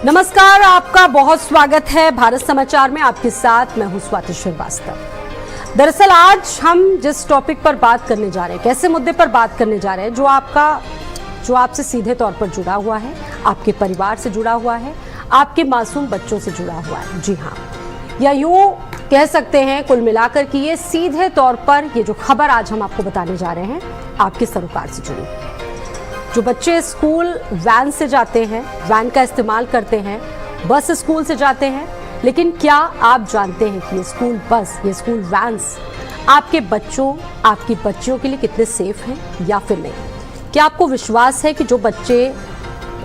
नमस्कार, आपका बहुत स्वागत है भारत समाचार में। आपके साथ मैं हूं स्वाति श्रीवास्तव। दरअसल आज हम जिस टॉपिक पर बात करने जा रहे हैं, कैसे मुद्दे पर बात करने जा रहे हैं जो आपसे सीधे तौर पर जुड़ा हुआ है, आपके परिवार से जुड़ा हुआ है, आपके मासूम बच्चों से जुड़ा हुआ है। जी हाँ, या यूं कह सकते हैं कुल मिलाकर कि ये सीधे तौर पर ये जो खबर आज हम आपको बताने जा रहे हैं आपके सरोकार से जुड़ी। जो बच्चे स्कूल वैन से जाते हैं, वैन का इस्तेमाल करते हैं, बस स्कूल से जाते हैं, लेकिन क्या आप जानते हैं कि ये स्कूल बस, ये स्कूल वैन्स आपके बच्चों, आपकी बच्चियों के लिए कितने सेफ हैं या फिर नहीं? क्या आपको विश्वास है कि जो बच्चे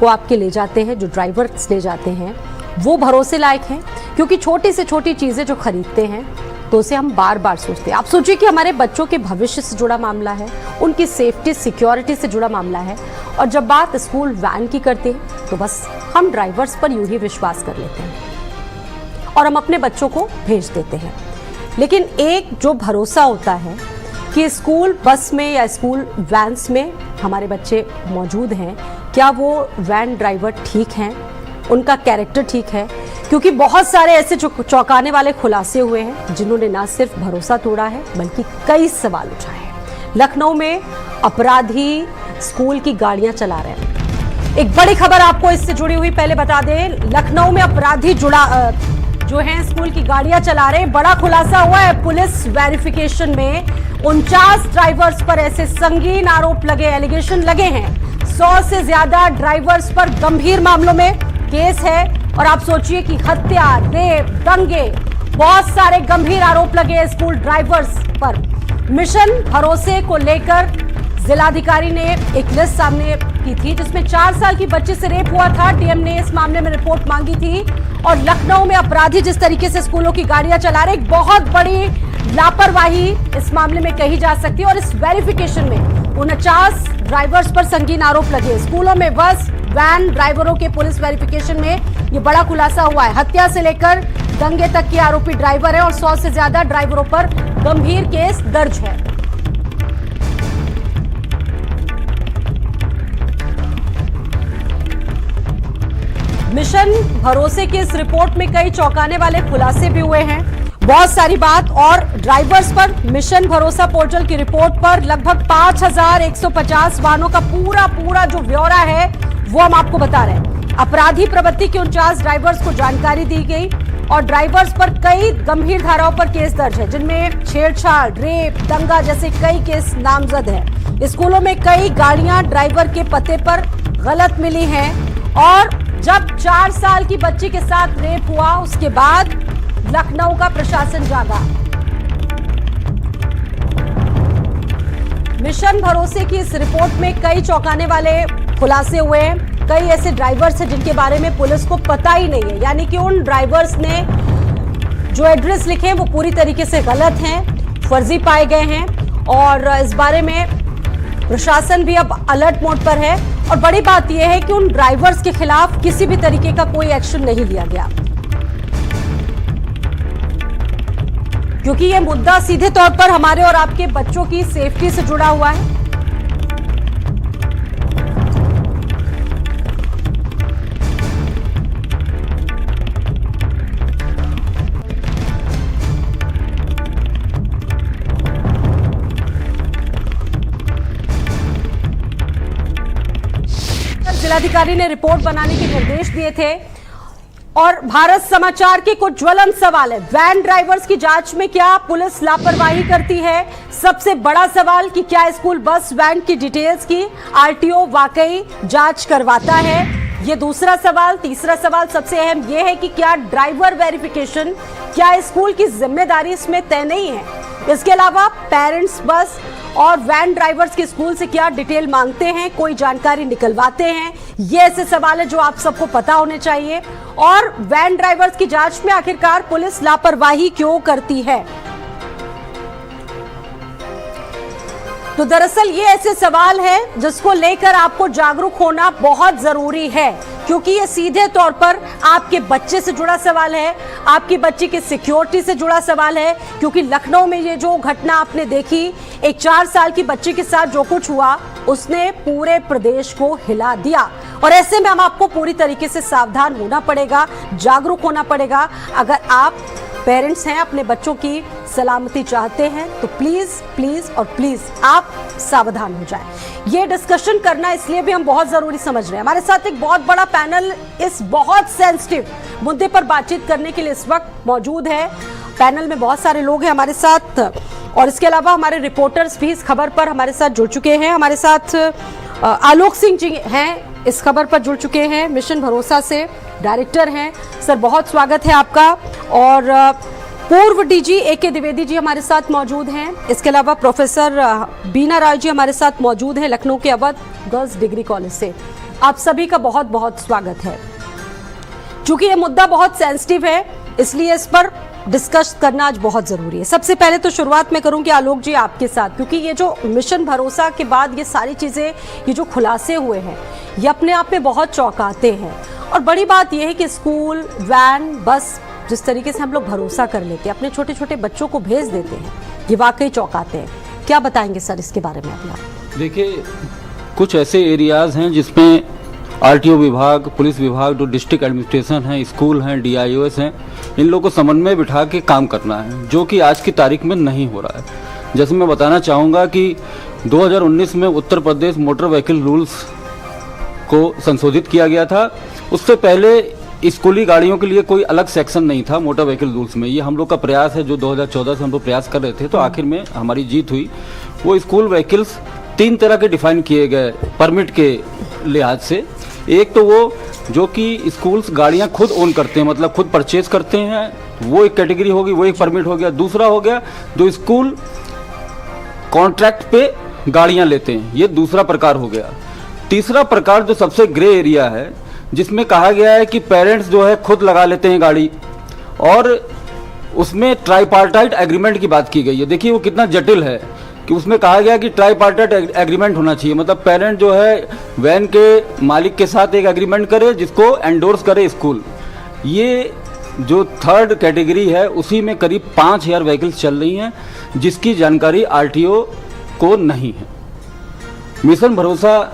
को आपके ले जाते हैं, जो ड्राइवर्स ले जाते हैं, वो भरोसे लायक हैं? क्योंकि छोटी से छोटी चीज़ें जो खरीदते हैं तो उसे हम बार बार सोचते हैं। आप सोचिए कि हमारे बच्चों के भविष्य से जुड़ा मामला है, उनकी सेफ्टी सिक्योरिटी से जुड़ा मामला है, और जब बात स्कूल वैन की करते हैं तो बस हम ड्राइवर्स पर यूं ही विश्वास कर लेते हैं और हम अपने बच्चों को भेज देते हैं। लेकिन एक जो भरोसा होता है कि स्कूल बस में या स्कूल वैन्स में हमारे बच्चे मौजूद हैं, क्या वो वैन ड्राइवर ठीक हैं, उनका कैरेक्टर ठीक है? क्योंकि बहुत सारे ऐसे चौंकाने वाले खुलासे हुए हैं जिन्होंने ना सिर्फ भरोसा तोड़ा है बल्कि कई सवाल उठाए हैं। लखनऊ में अपराधी स्कूल की गाड़ियां चला रहे हैं। एक बड़ी खबर आपको इससे जुड़ी हुई पहले बता दें, लखनऊ में अपराधी जो हैं स्कूल की गाड़ियां चला रहे हैं। बड़ा खुलासा हुआ है पुलिस वेरिफिकेशन में। 49 ड्राइवर्स पर ऐसे संगीन आरोप लगे, एलिगेशन लगे हैं। 100 से ज्यादा ड्राइवर्स पर गंभीर मामलों में केस है। और आप सोचिए कि हत्या, रेप, दंगे, बहुत सारे गंभीर आरोप लगे स्कूल ड्राइवर्स पर। मिशन भरोसे को लेकर जिलाधिकारी ने एक लिस्ट सामने की थी जिसमें 4 साल की बच्ची से रेप हुआ था। डीएम ने इस मामले में रिपोर्ट मांगी थी। और लखनऊ में अपराधी जिस तरीके से स्कूलों की गाड़ियां चला रहे, एक बहुत बड़ी लापरवाही इस मामले में कही जा सकती है। और इस वेरिफिकेशन में 49 ड्राइवर्स पर संगीन आरोप लगे। स्कूलों में बस वैन ड्राइवरों के पुलिस वेरिफिकेशन में ये बड़ा खुलासा हुआ है। हत्या से लेकर दंगे तक के आरोपी ड्राइवर है और 100 से ज्यादा ड्राइवरों पर गंभीर केस दर्ज है। मिशन भरोसे की इस रिपोर्ट में कई चौंकाने वाले खुलासे भी हुए हैं। बहुत सारी बात। और ड्राइवर्स पर मिशन भरोसा पोर्टल की रिपोर्ट पर लगभग 5150 वाहनों का पूरा जो ब्यौरा है वो हम आपको बता रहे हैं। अपराधी प्रवृत्ति के 49 ड्राइवर्स को जानकारी दी गई और ड्राइवर्स पर कई गंभीर धाराओं पर केस दर्ज है, जिनमें छेड़छाड़, रेप, दंगा जैसे कई केस नामजद है। स्कूलों में कई गाड़ियां ड्राइवर के पते पर गलत मिली हैं। और जब 4 साल की बच्ची के साथ रेप हुआ उसके बाद लखनऊ का प्रशासन जागा। मिशन भरोसे की इस रिपोर्ट में कई चौंकाने वाले खुलासे हुए हैं। कई ऐसे ड्राइवर्स हैं जिनके बारे में पुलिस को पता ही नहीं है, यानी कि उन ड्राइवर्स ने जो एड्रेस लिखे हैं वो पूरी तरीके से गलत हैं, फर्जी पाए गए हैं। और इस बारे में प्रशासन भी अब अलर्ट मोड पर है। और बड़ी बात यह है कि उन ड्राइवर्स के खिलाफ किसी भी तरीके का कोई एक्शन नहीं लिया गया, क्योंकि यह मुद्दा सीधे तौर पर हमारे और आपके बच्चों की सेफ्टी से जुड़ा हुआ है। जिलाधिकारी ने रिपोर्ट बनाने के निर्देश दिए थे। और भारत समाचार के कुछ ज्वलंत सवाल है। वैन ड्राइवर्स की जांच में क्या पुलिस लापरवाही करती है? सबसे बड़ा सवाल कि क्या स्कूल बस वैन की डिटेल्स की आरटीओ वाकई जांच करवाता है? ये दूसरा सवाल। तीसरा सवाल सबसे अहम यह है कि क्या ड्राइवर वेरिफिकेशन, क्या स्कूल की जिम्मेदारी इसमें तय नहीं है? इसके अलावा पेरेंट्स बस और वैन ड्राइवर्स के स्कूल से क्या डिटेल मांगते हैं, कोई जानकारी निकलवाते हैं? ये ऐसे सवाल है जो आप सबको पता होने चाहिए। और वैन ड्राइवर्स की जांच में आखिरकार पुलिस लापरवाही क्यों करती है? तो दरअसल ये ऐसे सवाल है जिसको लेकर आपको जागरूक होना बहुत जरूरी है, क्योंकि ये सीधे तौर पर आपके बच्चे से जुड़ा सवाल है, आपकी बच्ची की सिक्योरिटी से जुड़ा सवाल है। क्योंकि लखनऊ में ये जो घटना आपने देखी, एक 4 साल की बच्ची के साथ जो कुछ हुआ उसने पूरे प्रदेश को हिला दिया। और ऐसे में हम आपको पूरी तरीके से सावधान होना पड़ेगा, जागरूक होना पड़ेगा। अगर आप पेरेंट्स हैं, अपने बच्चों की सलामती चाहते हैं, तो प्लीज प्लीज और प्लीज आप सावधान हो जाएं। ये डिस्कशन करना इसलिए भी हम बहुत जरूरी समझ रहे हैं। हमारे साथ एक बहुत बड़ा पैनल इस बहुत सेंसिटिव मुद्दे पर बातचीत करने के लिए इस वक्त मौजूद है। पैनल में बहुत सारे लोग हैं हमारे साथ, और इसके अलावा हमारे रिपोर्टर्स भी इस खबर पर हमारे साथ जुड़ चुके हैं। हमारे साथ आलोक सिंह जी हैं, इस खबर पर जुड़ चुके हैं, मिशन भरोसा से डायरेक्टर हैं। सर, बहुत स्वागत है आपका। और पूर्व डीजी AK द्विवेदी जी हमारे साथ मौजूद हैं। इसके अलावा प्रोफेसर बीना राय जी हमारे साथ मौजूद हैं, लखनऊ के अवध गर्ल्स डिग्री कॉलेज से। आप सभी का बहुत बहुत स्वागत है। चूंकि ये मुद्दा बहुत सेंसिटिव है, इसलिए इस पर डिस्कस करना आज बहुत जरूरी है। सबसे पहले तो शुरुआत में करूंगी आलोक जी आपके साथ, क्योंकि ये जो मिशन भरोसा के बाद ये सारी चीजें, ये जो खुलासे हुए हैं, ये अपने आप में बहुत चौंकाते हैं। और बड़ी बात यह है कि स्कूल, वैन, बस, जिस तरीके से हम लोग भरोसा कर लेते हैं, अपने छोटे छोटे बच्चों को भेज देते हैं, ये वाकई चौंकाते हैं। क्या बताएंगे सर इसके बारे में अभी आप? देखिए, कुछ ऐसे एरियाज हैं जिसमें RTO विभाग, पुलिस विभाग, जो डिस्ट्रिक्ट एडमिनिस्ट्रेशन है, स्कूल हैं, DIOS हैं, इन लोगों को समन्वय बिठा के काम करना है, जो कि आज की तारीख में नहीं हो रहा है। जैसे मैं बताना चाहूँगा कि 2019 में Uttar Pradesh motor vehicle rules को संशोधित किया गया था। उससे पहले स्कूली गाड़ियों के लिए कोई अलग सेक्शन नहीं था मोटर व्हीकल रूल्स में। ये हम लोग का प्रयास है, जो 2014 से हम लोग प्रयास कर रहे थे, तो आखिर में हमारी जीत हुई। वो स्कूल व्हीकल्स 3 तरह के डिफाइन किए गए परमिट के लिहाज से। एक तो वो जो कि स्कूल्स गाड़ियां खुद ओन करते हैं, मतलब खुद परचेज करते हैं, वो एक कैटेगरी होगी, वो एक परमिट हो गया। दूसरा हो गया जो स्कूल कॉन्ट्रैक्ट पे गाड़ियां लेते हैं, ये दूसरा प्रकार हो गया। तीसरा प्रकार जो सबसे ग्रे एरिया है, जिसमें कहा गया है कि पेरेंट्स जो है खुद लगा लेते हैं गाड़ी, और उसमें ट्राईपार्टाइट एग्रीमेंट की बात की गई है। देखिए वो कितना जटिल है कि उसमें कहा गया कि ट्राईपार्टाइट एग्रीमेंट होना चाहिए, मतलब पेरेंट जो है वैन के मालिक के साथ एक एग्रीमेंट करे जिसको एंडोर्स करे स्कूल। ये जो थर्ड कैटेगरी है, उसी में करीब 5000 व्हीकल्स चल रही हैं, जिसकी जानकारी RTO को नहीं है। मिशन भरोसा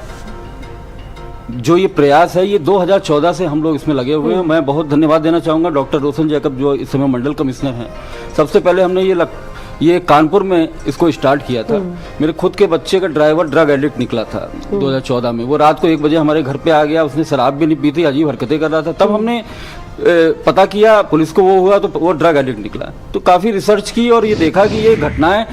जो ये प्रयास है, ये 2014 से हम लोग इसमें लगे हुए हैं। मैं बहुत धन्यवाद देना चाहूँगा डॉक्टर रोशन जैकब, जो इस समय मंडल कमिश्नर हैं। सबसे पहले हमने ये कानपुर में इसको स्टार्ट किया था। मेरे खुद के बच्चे का ड्राइवर ड्रग एडिक्ट निकला था 2014 में। वो रात को 1 बजे हमारे घर पे आ गया, उसने शराब भी नहीं पी थी, अजीब हरकतें कर रहा था। तब हमने पता किया, पुलिस को वो हुआ, तो वो ड्रग एडिक्ट निकला। तो काफ़ी रिसर्च की और ये देखा कि ये घटनाएं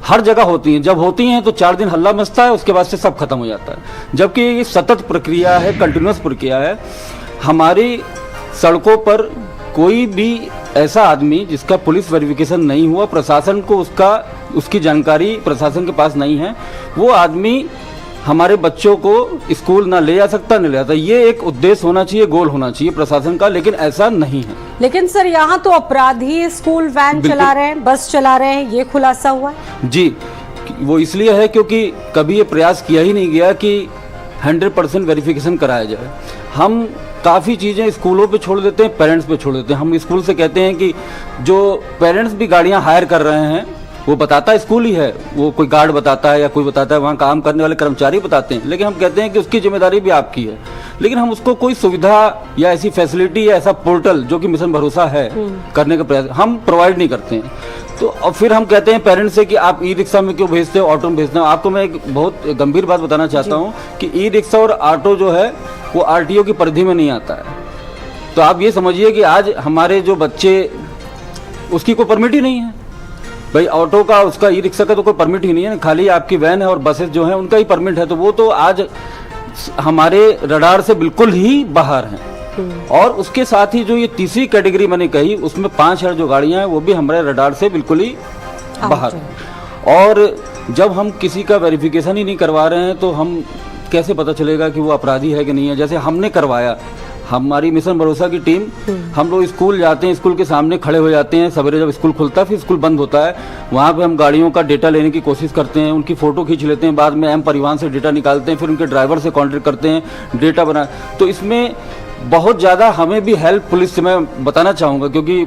हर जगह होती हैं। जब होती हैं तो 4 दिन हल्ला मचता है, उसके बाद से सब खत्म हो जाता है। जबकि ये सतत प्रक्रिया है, कंटिन्यूस प्रक्रिया है। हमारी सड़कों पर कोई भी ऐसा आदमी जिसका पुलिस वेरिफिकेशन नहीं हुआ, प्रशासन को उसकी जानकारी प्रशासन के पास नहीं है, वो आदमी हमारे बच्चों को स्कूल ना ले जा सकता, नहीं ले जाता। ये एक उद्देश्य होना चाहिए, गोल होना चाहिए प्रशासन का, लेकिन ऐसा नहीं है। लेकिन सर, यहाँ तो अपराधी स्कूल वैन चला रहे हैं, बस चला रहे हैं, ये खुलासा हुआ है। जी, वो इसलिए है क्योंकि कभी ये प्रयास किया ही नहीं गया कि 100% वेरिफिकेशन कराया जाए। हम काफ़ी चीज़ें स्कूलों पे छोड़ देते हैं, पेरेंट्स पे छोड़ देते हैं। हम स्कूल से कहते हैं कि जो पेरेंट्स भी गाड़ियाँ हायर कर रहे हैं, वो बताता स्कूल ही है, वो कोई गार्ड बताता है या कोई बताता है, वहाँ काम करने वाले कर्मचारी बताते हैं, लेकिन हम कहते हैं कि उसकी जिम्मेदारी भी आपकी है। लेकिन हम उसको कोई सुविधा या ऐसी फैसिलिटी या ऐसा पोर्टल जो कि मिशन भरोसा है करने का प्रयास हम प्रोवाइड नहीं करते हैं। तो और फिर हम कहते हैं पेरेंट्स से कि आप ई-रिक्शा में क्यों भेजते हो, ऑटो में भेजते हो। आपको मैं एक बहुत गंभीर बात बताना चाहता हूँ कि ई-रिक्शा और ऑटो जो है वो RTO की परिधि में नहीं आता है। तो आप ये समझिए कि आज हमारे जो बच्चे, उसकी कोई परमिट ही नहीं है। भाई ऑटो का, उसका ई-रिक्शा का तो कोई परमिट ही नहीं है, खाली आपकी वैन है और बसेस जो है उनका ही परमिट है। तो वो तो आज हमारे रडार से बिल्कुल ही बाहर हैं। और उसके साथ ही जो ये तीसरी कैटेगरी मैंने कही, उसमें 5000 जो गाड़ियां हैं वो भी हमारे रडार से बिल्कुल ही बाहर हैं। और जब हम किसी का वेरिफिकेशन ही नहीं करवा रहे हैं तो हम कैसे पता चलेगा कि वो अपराधी है कि नहीं है। जैसे हमने करवाया, हमारी मिशन भरोसा की टीम, हम लोग स्कूल जाते हैं, स्कूल के सामने खड़े हो जाते हैं, सवेरे जब स्कूल खुलता है फिर स्कूल बंद होता है, वहाँ पे हम गाड़ियों का डेटा लेने की कोशिश करते हैं, उनकी फ़ोटो खींच लेते हैं, बाद में एम परिवहन से डेटा निकालते हैं, फिर उनके ड्राइवर से कॉन्टेक्ट करते हैं, डेटा बना। तो इसमें बहुत ज़्यादा हमें भी हेल्प पुलिस से मैं बताना चाहूँगा, क्योंकि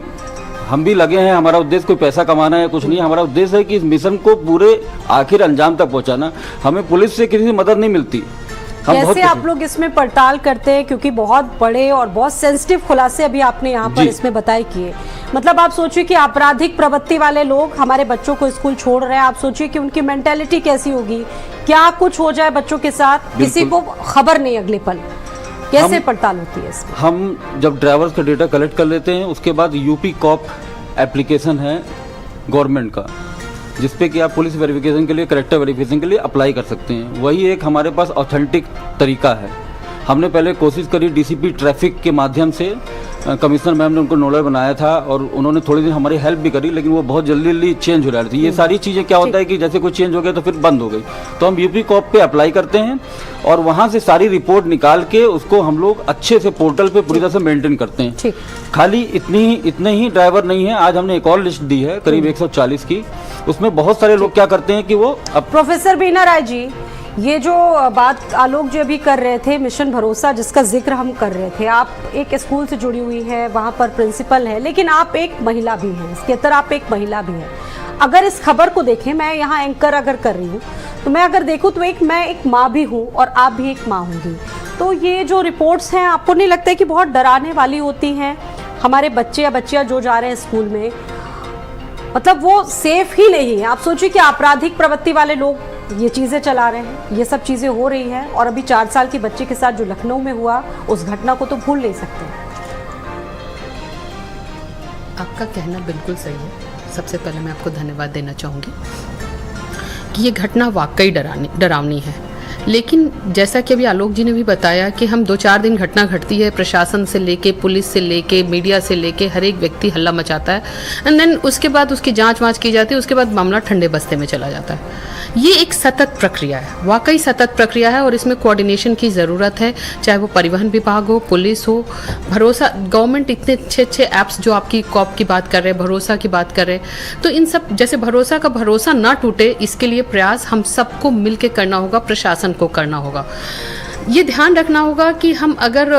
हम भी लगे हैं, हमारा उद्देश्य कोई पैसा कमाना है कुछ नहीं, हमारा उद्देश्य है कि इस मिशन को पूरे आखिर अंजाम तक पहुँचाना। हमें पुलिस से किसी मदद नहीं मिलती। कैसे आप लोग इसमें पड़ताल करते हैं, क्योंकि बहुत बड़े और बहुत सेंसिटिव खुलासे अभी आपने यहाँ पर इसमें बताए किए। मतलब आप सोचिए कि आपराधिक प्रवृत्ति वाले लोग हमारे बच्चों को स्कूल छोड़ रहे हैं, आप सोचिए कि उनकी मेंटेलिटी कैसी होगी, क्या कुछ हो जाए बच्चों के साथ, किसी को खबर नहीं अगले पल। कैसे पड़ताल होती है इसमें? हम जब ड्राइवर्स का डेटा कलेक्ट कर लेते हैं, उसके बाद यूपी कॉप एप्लीकेशन है गवर्नमेंट का, जिसपे कि आप पुलिस वेरिफिकेशन के लिए, कैरेक्टर वेरिफिकेशन के लिए अप्लाई कर सकते हैं। वही एक हमारे पास ऑथेंटिक तरीका है। हमने पहले कोशिश करी डीसीपी ट्रैफिक के माध्यम से, कमिश्नर मैम ने उनको नोडल बनाया था और उन्होंने थोड़ी दिन हमारी हेल्प भी करी, लेकिन वो बहुत जल्दी चेंज हो रही थी। ये सारी चीज़ें क्या होता है कि जैसे कोई चेंज हो गया तो फिर बंद हो गई, तो हम यूपी कॉप पे अप्लाई करते हैं और वहाँ से सारी रिपोर्ट निकाल के उसको हम लोग अच्छे से पोर्टल पे पूरी तरह से मेंटेन करते हैं। खाली इतने ही ड्राइवर नहीं है, आज हमने एक और लिस्ट दी है करीब 140 की, उसमें बहुत सारे लोग क्या करते हैं कि वो प्रोफेसर बीना राय जी, ये जो बात आलोक जी अभी कर रहे थे, मिशन भरोसा जिसका जिक्र हम कर रहे थे, आप एक स्कूल से जुड़ी हुई है, वहाँ पर प्रिंसिपल है, लेकिन आप एक महिला भी हैं, इसके अंदर आप एक महिला भी हैं। अगर इस खबर को देखें, मैं यहाँ एंकर अगर कर रही हूँ तो मैं अगर देखूँ तो मैं एक माँ भी हूँ और आप भी एक माँ होंगी, तो ये जो रिपोर्ट्स हैं आपको नहीं लगता है कि बहुत डराने वाली होती हैं? हमारे बच्चे या बच्चियाँ जो जा रहे हैं स्कूल में, मतलब वो सेफ ही नहीं है। आप सोचिए कि आपराधिक प्रवृत्ति वाले लोग ये चीज़ें चला रहे हैं, ये सब चीज़ें हो रही हैं, और अभी 4 साल के बच्चे के साथ जो लखनऊ में हुआ, उस घटना को तो भूल नहीं सकते। आपका कहना बिल्कुल सही है। सबसे पहले मैं आपको धन्यवाद देना चाहूँगी कि ये घटना वाकई डरावनी है, लेकिन जैसा कि अभी आलोक जी ने भी बताया कि हम 2-4 दिन घटना घटती है, प्रशासन से लेके, पुलिस से लेके, मीडिया से लेके हर एक व्यक्ति हल्ला मचाता है, एंड देन उसके बाद उसकी जांच वाँच की जाती है, उसके बाद मामला ठंडे बस्ते में चला जाता है। ये एक सतत प्रक्रिया है, वाकई सतत प्रक्रिया है, और इसमें कोऑर्डिनेशन की ज़रूरत है, चाहे वो परिवहन विभाग हो, पुलिस हो, भरोसा, गवर्नमेंट इतने अच्छे ऐप्स जो आपकी कॉप की बात कर रहे हैं, भरोसा की बात कर रहे हैं, तो इन सब जैसे भरोसा का भरोसा ना टूटे, इसके लिए प्रयास हम सबको मिल के करना होगा, प्रशासन को करना होगा। ये ध्यान रखना होगा कि हम अगर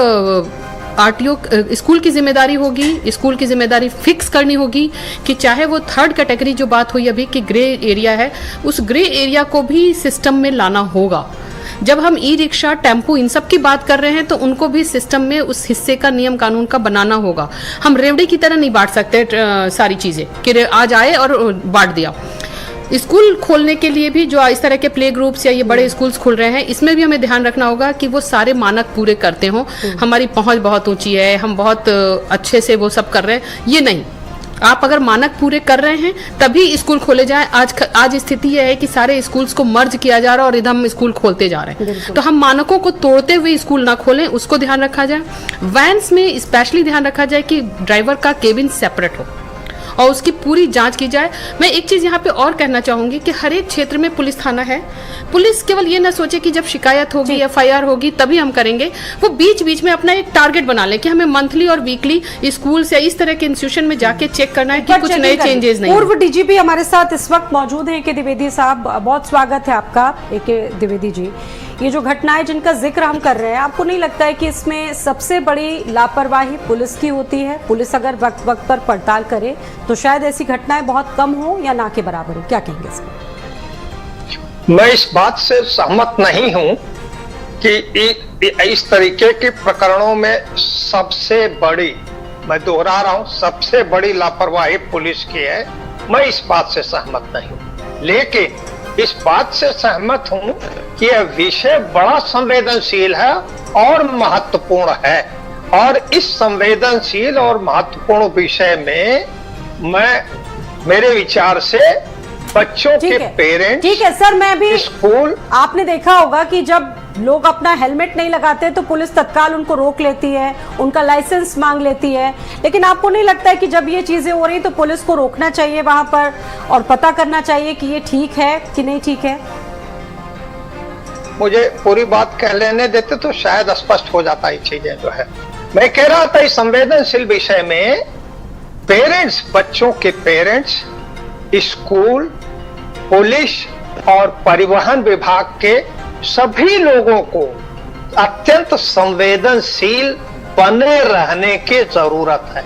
आरटीओ, स्कूल की जिम्मेदारी होगी, स्कूल की जिम्मेदारी फिक्स करनी होगी कि चाहे वो 3rd कैटेगरी जो बात हुई अभी कि ग्रे एरिया है, उस ग्रे एरिया को भी सिस्टम में लाना होगा। जब हम ई रिक्शा, टेम्पो इन सब की बात कर रहे हैं तो उनको भी सिस्टम में उस हिस्से का नियम कानून का बनाना होगा। हम रेवड़ी की तरह नहीं बांट सकते सारी चीज़ें कि आज आए और बांट दिया। स्कूल खोलने के लिए भी जो इस तरह के प्ले ग्रुप्स या ये बड़े स्कूल्स खुल रहे हैं, इसमें भी हमें ध्यान रखना होगा कि वो सारे मानक पूरे करते हों। हमारी पहुंच बहुत ऊंची है, हम बहुत अच्छे से वो सब कर रहे हैं, ये नहीं। आप अगर मानक पूरे कर रहे हैं तभी स्कूल खोले जाएं। आज स्थिति यह है कि सारे स्कूल्स को मर्ज किया जा रहा है और इधर हम स्कूल खोलते जा रहे हैं, तो हम मानकों को तोड़ते हुए स्कूल ना खोलें, उसको ध्यान रखा जाए। वैन्स में स्पेशली ध्यान रखा जाए कि ड्राइवर का केबिन सेपरेट हो और उसकी पूरी जांच की जाए। मैं एक चीज़ यहाँ पे और कहना चाहूँगी कि हर एक क्षेत्र में पुलिस थाना है। पुलिस केवल ये ना सोचे कि जब शिकायत होगी, FIR होगी तभी हम करेंगे, वो बीच बीच में अपना एक टारगेट बना ले कि हमें मंथली और वीकली स्कूल से इस तरह के इंस्टीट्यूशन में जाके चेक करना है कि कुछ नए चेंजेस नहीं। पूर्व DGP हमारे साथ इस वक्त मौजूद हैं, AK द्विवेदी साहब, बहुत स्वागत है आपका। AK द्विवेदी जी, ये जो घटनाएं जिनका जिक्र हम कर रहे हैं, आपको नहीं लगता है कि इसमें सबसे बड़ी लापरवाही पुलिस की होती है? पुलिस अगर वक्त वक्त पर पड़ताल करे तो शायद ऐसी घटनाएं बहुत कम हो या ना के बराबर हो। क्या कहेंगे इसमें? मैं इस बात से सहमत नहीं हूं कि इस तरीके के प्रकरणों में सबसे बड़ी, मैं दोहरा रहा हूं, सबसे बड़ी लापरवाही पुलिस की है। मैं इस बात से सहमत नहीं हूं, लेकिन इस बात से सहमत हूं कि यह विषय बड़ा संवेदनशील है और महत्वपूर्ण है, और इस संवेदनशील और महत्वपूर्ण विषय में मेरे विचार से बच्चों के पेरेंट्स, ठीक है सर, मैं भी स्कूल, आपने देखा होगा कि जब लोग अपना हेलमेट नहीं लगाते तो पुलिस तत्काल उनको रोक लेती है, उनका लाइसेंस मांग लेती है, लेकिन आपको नहीं लगता है कि जब ये चीजें हो रही तो पुलिस को रोकना चाहिए वहां पर और पता करना चाहिए कि ये ठीक है कि नहीं ठीक है? मुझे पूरी बात कह लेने देते तो शायद स्पष्ट हो जाता ये चीजें जो है। मैं कह रहा था इस संवेदनशील विषय में पेरेंट्स, बच्चों के पेरेंट्स, स्कूल, पुलिस और परिवहन विभाग के सभी लोगों को अत्यंत संवेदनशील बने रहने की जरूरत है।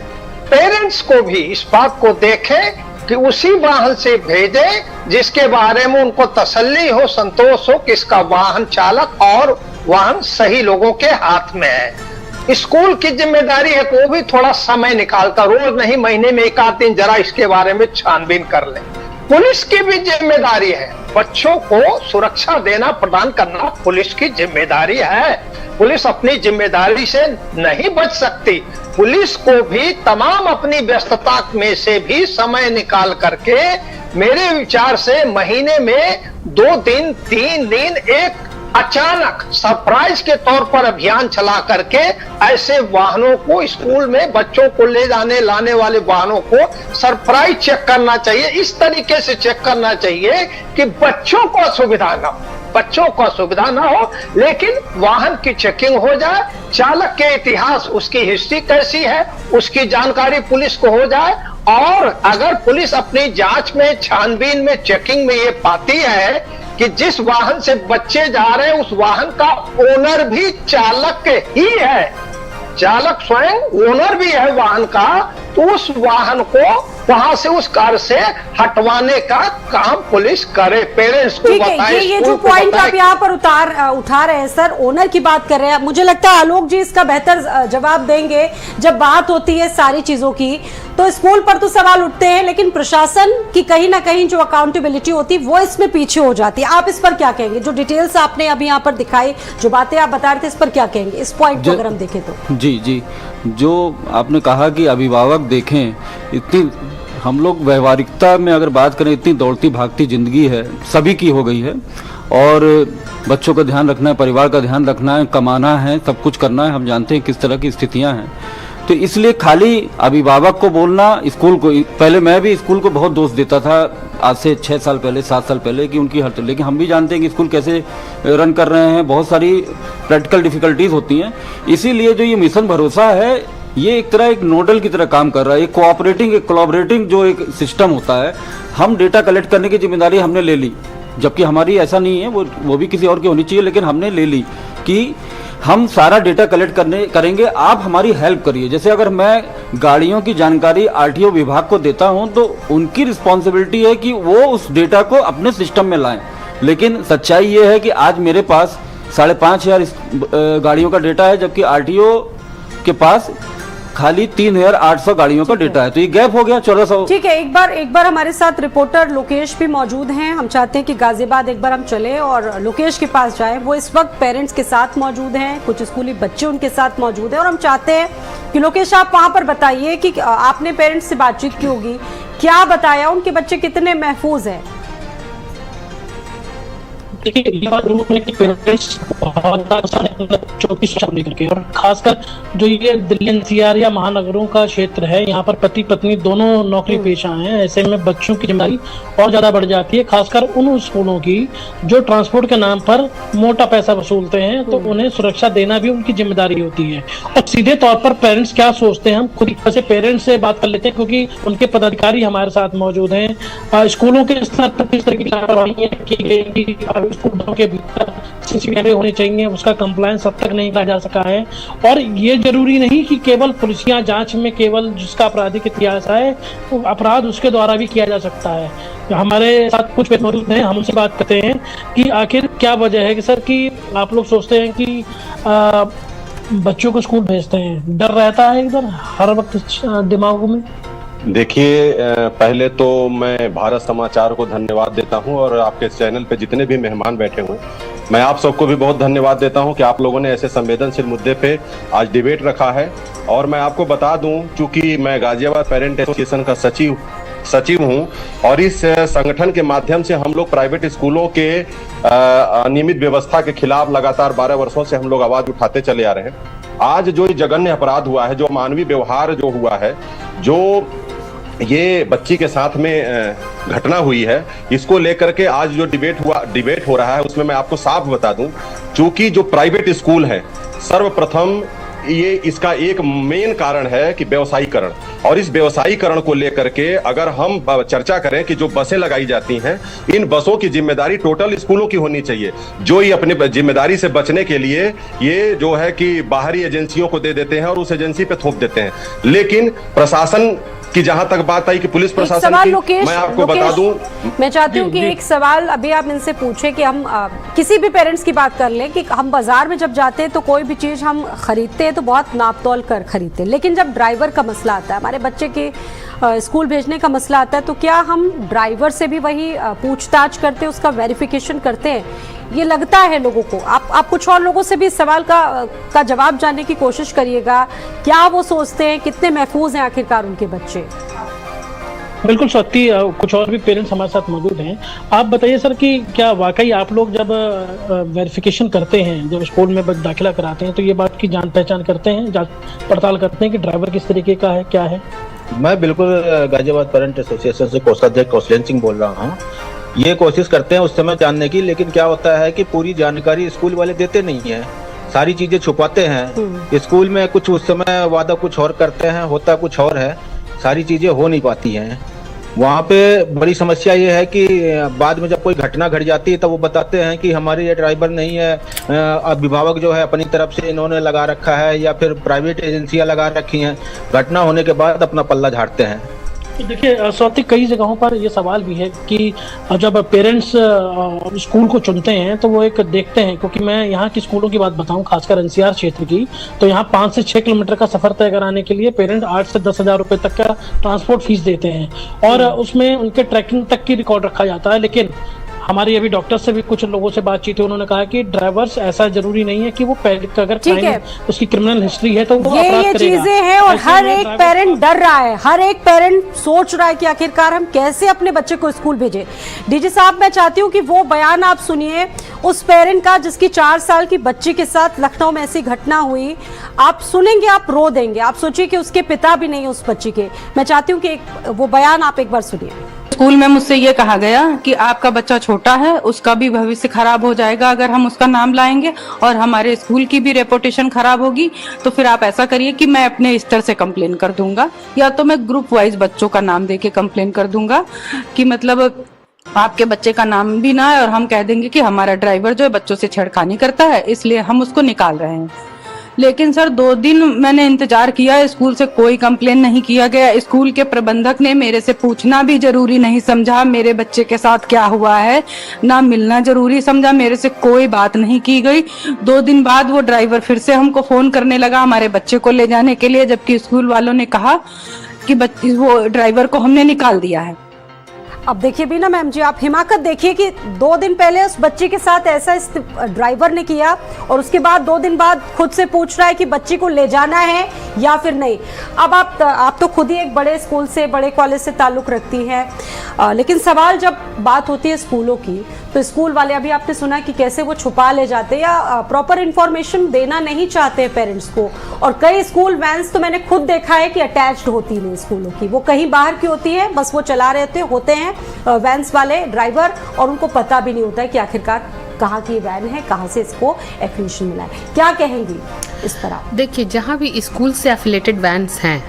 पेरेंट्स को भी इस बात को देखें कि उसी वाहन से भेजें जिसके बारे में उनको तसल्ली हो, संतोष हो कि इसका वाहन चालक और वाहन सही लोगों के हाथ में है। स्कूल की जिम्मेदारी है कि वो भी थोड़ा समय निकालकर, रोज नहीं, महीने में एक आध दिन जरा इसके बारे में छानबीन कर ले। पुलिस की भी जिम्मेदारी है, बच्चों को सुरक्षा देना, प्रदान करना पुलिस की जिम्मेदारी है। पुलिस अपनी जिम्मेदारी से नहीं बच सकती। पुलिस को भी तमाम अपनी व्यस्तता में से भी समय निकाल करके, मेरे विचार से महीने में 2 दिन 3 दिन एक अचानक सरप्राइज के तौर पर अभियान चला करके ऐसे वाहनों को, स्कूल में बच्चों को ले जाने लाने वाले वाहनों को सरप्राइज चेक करना चाहिए। इस तरीके से चेक करना चाहिए कि बच्चों को असुविधा ना हो, बच्चों को असुविधा ना हो, लेकिन वाहन की चेकिंग हो जाए, चालक के इतिहास, उसकी हिस्ट्री कैसी है, उसकी जानकारी पुलिस को हो जाए। और अगर पुलिस अपनी जांच में, छानबीन में, चेकिंग में ये पाती है कि जिस वाहन से बच्चे जा रहे हैं उस वाहन का ओनर भी चालक ही है, चालक स्वयं ओनर भी है वाहन का, तो उस वाहन को वहां से, उस कार से हटवाने का काम पुलिस करे। पेरेंट्स को बताए, ये जो पॉइंट आप यहाँ पर उठा रहे हैं सर, ओनर की बात कर रहे हैं, मुझे लगता है आलोक जी इसका बेहतर जवाब देंगे। जब बात होती है सारी चीजों की तो स्कूल पर तो सवाल उठते हैं, लेकिन प्रशासन की कहीं ना कहीं जो अकाउंटेबिलिटी होती है वो इसमें पीछे हो जाती है। आप इस पर क्या कहेंगे? जो डिटेल्स आपने अभी यहाँ पर दिखाई, जो बातें आप बता रहे थे, इस पर क्या कहेंगे? इस पॉइंट को अगर हम देखें तो। जी, जो आपने कहा कि अभिभावक देखें, इतनी हम लोग व्यवहारिकता में अगर बात करें, इतनी दौड़ती भागती जिंदगी है, सभी की हो गई है, और बच्चों का ध्यान रखना है, परिवार का ध्यान रखना है, कमाना है, सब कुछ करना है। हम जानते हैं किस तरह की स्थितियां हैं, तो इसलिए खाली अभिभावक को बोलना, स्कूल को, पहले मैं भी स्कूल को बहुत दोष देता था आज से 6 साल पहले, 7 साल पहले, कि उनकी हर, लेकिन हम भी जानते हैं कि स्कूल कैसे रन कर रहे हैं, बहुत सारी प्रैक्टिकल डिफिकल्टीज होती हैं। इसीलिए जो ये मिशन भरोसा है, ये एक तरह एक नोडल की तरह काम कर रहा है, एक कोऑपरेटिंग, एक कोलैबोरेटिंग जो एक सिस्टम होता है। हम डेटा कलेक्ट करने की जिम्मेदारी हमने ले ली, जबकि हमारी ऐसा नहीं है, वो भी किसी और की होनी चाहिए, लेकिन हमने ले ली कि हम सारा डेटा कलेक्ट करेंगे, आप हमारी हेल्प करिए। जैसे अगर मैं गाड़ियों की जानकारी आरटीओ विभाग को देता हूं, तो उनकी रिस्पॉन्सिबिलिटी है कि वो उस डेटा को अपने सिस्टम में लाएं। लेकिन सच्चाई ये है कि आज मेरे पास 5,500 गाड़ियों का डेटा है, जबकि आरटीओ के पास खाली 3,800 गाड़ियों का डेटा है, तो ये गैप हो गया 1400। ठीक है, एक बार हमारे साथ रिपोर्टर लोकेश भी मौजूद हैं। हम चाहते हैं कि गाजियाबाद एक बार हम चले और लोकेश के पास जाएं। वो इस वक्त पेरेंट्स के साथ मौजूद हैं, कुछ स्कूली बच्चे उनके साथ मौजूद हैं, और हम चाहते हैं कि लोकेश आप वहां पर बताइए कि आपने पेरेंट्स से बातचीत की होगी, क्या बताया, उनके बच्चे कितने महफूज हैं? देखिए, ये बात जरूर है कि पेरेंट्स बच्चों की शिक्षा लेकर के, और खासकर जो ये दिल्ली एनसीआर या महानगरों का क्षेत्र है, यहाँ पर पति पत्नी दोनों नौकरी पेशा हैं, ऐसे में बच्चों की जिम्मेदारी और ज्यादा बढ़ जाती है, खासकर उन स्कूलों की जो ट्रांसपोर्ट के नाम पर मोटा पैसा वसूलते हैं, तो उन्हें सुरक्षा देना भी उनकी जिम्मेदारी होती है। और सीधे तौर पर पेरेंट्स क्या सोचते हैं, हम खुद से पेरेंट्स से बात कर लेते हैं, क्योंकि उनके पदाधिकारी हमारे साथ मौजूद हैं। स्कूलों के स्तर पर किस तरह की लापरवाही की गई, स्कूलों के भीतर सीसीटीवी होने चाहिए, उसका कंप्लायंस अब तक नहीं किया जा सका है। और ये जरूरी नहीं कि केवल पुलिसिया जांच में केवल जिसका आपराधिक इतिहास है, तो अपराध उसके द्वारा भी किया जा सकता है। हमारे साथ कुछ पेश मौजूद हैं, हम उनसे बात करते हैं कि आखिर क्या वजह है कि सर कि आप लोग सोचते हैं कि बच्चों को स्कूल भेजते हैं, डर रहता है इधर हर वक्त दिमागों में? देखिए, पहले तो मैं भारत समाचार को धन्यवाद देता हूं, और आपके चैनल पे जितने भी मेहमान बैठे हुए, मैं आप सबको भी बहुत धन्यवाद देता हूं कि आप लोगों ने ऐसे संवेदनशील मुद्दे पे आज डिबेट रखा है। और मैं आपको बता दूं, चूंकि मैं गाजियाबाद पेरेंट एसोसिएशन का सचिव हूं, और इस संगठन के माध्यम से हम लोग प्राइवेट स्कूलों के अनियमित व्यवस्था के खिलाफ लगातार 12 वर्षों से हम लोग आवाज उठाते चले आ रहे हैं। आज जो जघन्य अपराध हुआ है, जो मानवीय व्यवहार जो हुआ है, जो ये बच्ची के साथ में घटना हुई है, इसको लेकर के आज जो डिबेट हो रहा है, उसमें मैं आपको साफ बता दूं, चूंकि जो प्राइवेट स्कूल है, सर्वप्रथम ये इसका एक मेन कारण है कि व्यवसायीकरण, और इस व्यवसायीकरण को लेकर के अगर हम चर्चा करें कि जो बसें लगाई जाती हैं, इन बसों की जिम्मेदारी टोटल स्कूलों की होनी चाहिए, जो ये अपने जिम्मेदारी से बचने के लिए ये जो है कि बाहरी एजेंसियों को दे देते हैं और उस एजेंसी पे थोप देते हैं। लेकिन प्रशासन कि जहां तक बात आई कि पुलिस प्रशासन की, मैं आपको बता दूं, मैं चाहती हूं कि एक सवाल अभी आप इनसे पूछे कि हम किसी भी पेरेंट्स की बात कर लें कि हम बाजार में जब जाते हैं तो कोई भी चीज हम खरीदते हैं तो बहुत नाप तोल कर खरीदते हैं, लेकिन जब ड्राइवर का मसला आता है, हमारे बच्चे के स्कूल भेजने का मसला आता है, तो क्या हम ड्राइवर से भी वही पूछताछ करते हैं, उसका वेरिफिकेशन करते हैं? ये लगता है लोगों को। आप कुछ और लोगों से भी इस सवाल का जवाब जानने की कोशिश करिएगा, क्या वो सोचते हैं, कितने महफूज हैं आखिरकार उनके बच्चे। बिल्कुल स्वाति, कुछ और भी पेरेंट्स हमारे साथ मौजूद हैं। आप बताइए सर कि क्या वाकई आप लोग जब वेरिफिकेशन करते हैं, जब स्कूल में दाखिला कराते हैं, तो ये बात की जान पहचान करते हैं, जांच पड़ताल करते हैं कि ड्राइवर किस तरीके का है, क्या है? मैं बिल्कुल गाजियाबाद पेरेंट एसोसिएशन से कोषाध्यक्ष कौशलेंद्र सिंह बोल रहा हूँ। ये कोशिश करते हैं उस समय जानने की, लेकिन क्या होता है कि पूरी जानकारी स्कूल वाले देते नहीं है, सारी चीजें छुपाते हैं। स्कूल में कुछ उस समय वादा कुछ और करते हैं, होता कुछ और है, सारी चीजें हो नहीं पाती हैं। वहाँ पे बड़ी समस्या ये है कि बाद में जब कोई घटना घट जाती है तो वो बताते हैं कि हमारे ये ड्राइवर नहीं है, अभिभावक जो है अपनी तरफ से इन्होंने लगा रखा है या फिर प्राइवेट एजेंसियां लगा रखी हैं। घटना होने के बाद अपना पल्ला झाड़ते हैं। तो देखिए स्वाति, कई जगहों पर ये सवाल भी है कि जब पेरेंट्स स्कूल को चुनते हैं तो वो एक देखते हैं, क्योंकि मैं यहाँ की स्कूलों की बात बताऊं, खासकर एनसीआर क्षेत्र की, तो यहाँ 5 से 6 किलोमीटर का सफर तय कराने के लिए पेरेंट 8 से 10 हजार रुपए तक का ट्रांसपोर्ट फीस देते हैं और उसमें उनके ट्रैकिंग तक की रिकॉर्ड रखा जाता है। लेकिन हमारी अभी डॉक्टर से भी कुछ लोगों से बातचीत हुई, उन्होंने कहा कि ड्राइवर्स ऐसा जरूरी नहीं है कि वो अगर उसकी क्रिमिनल हिस्ट्री है तो वो अपराध करेगा। चीजें हैं और हर एक पेरेंट डर रहा है, हर एक पेरेंट सोच रहा है कि आखिरकार हम कैसे अपने बच्चे को स्कूल भेजें। डीजी साहब, मैं चाहती हूँ कि वो बयान आप सुनिए उस पेरेंट का जिसकी 4 साल की बच्ची के साथ लखनऊ में ऐसी घटना हुई। आप सुनेंगे, आप रो देंगे। आप सोचिए कि उसके पिता भी नहीं उस बच्ची के। मैं चाहती हूँ कि वो बयान आप एक बार सुनिए। स्कूल में मुझसे ये कहा गया कि आपका बच्चा छोटा है, उसका भी भविष्य खराब हो जाएगा अगर हम उसका नाम लाएंगे, और हमारे स्कूल की भी रेपुटेशन खराब होगी। तो फिर आप ऐसा करिए कि मैं अपने स्तर से कंप्लेन कर दूंगा, या तो मैं ग्रुप वाइज बच्चों का नाम देके कंप्लेन कर दूंगा कि मतलब आपके बच्चे का नाम भी ना है, और हम कह देंगे कि हमारा ड्राइवर जो है बच्चों से छेड़खानी करता है, इसलिए हम उसको निकाल रहे हैं। लेकिन सर 2 दिन मैंने इंतजार किया, स्कूल से कोई कंप्लेन नहीं किया गया। स्कूल के प्रबंधक ने मेरे से पूछना भी जरूरी नहीं समझा मेरे बच्चे के साथ क्या हुआ है, ना मिलना जरूरी समझा, मेरे से कोई बात नहीं की गई। 2 दिन बाद वो ड्राइवर फिर से हमको फोन करने लगा हमारे बच्चे को ले जाने के लिए, जबकि स्कूल वालों ने कहा कि वो ड्राइवर को हमने निकाल दिया है। अब देखिए भी ना मैम जी, आप हिमाकत देखिए कि 2 दिन पहले उस बच्ची के साथ ऐसा इस ड्राइवर ने किया और उसके बाद 2 दिन बाद खुद से पूछ रहा है कि बच्ची को ले जाना है या फिर नहीं। अब आप तो खुद ही एक बड़े स्कूल से, बड़े कॉलेज से ताल्लुक रखती हैं, लेकिन सवाल जब बात होती है स्कूलों की तो स्कूल वाले, अभी आपने सुना कि कैसे वो छुपा ले जाते हैं या प्रॉपर इन्फॉर्मेशन देना नहीं चाहते हैं पेरेंट्स को। और कई स्कूल वैन्स तो मैंने खुद देखा है कि अटैच्ड होती नहीं स्कूलों की, वो कहीं बाहर की होती है, बस वो चला रहे होते हैं वैन्स वाले ड्राइवर, और उनको पता भी नहीं होता है कि आखिरकार कहाँ की वैन है, कहाँ से इसको एफिलिएशन मिला है। क्या कहेंगी इस पर आप? देखिए, जहाँ भी स्कूल से एफिलेटेड वैन्स हैं,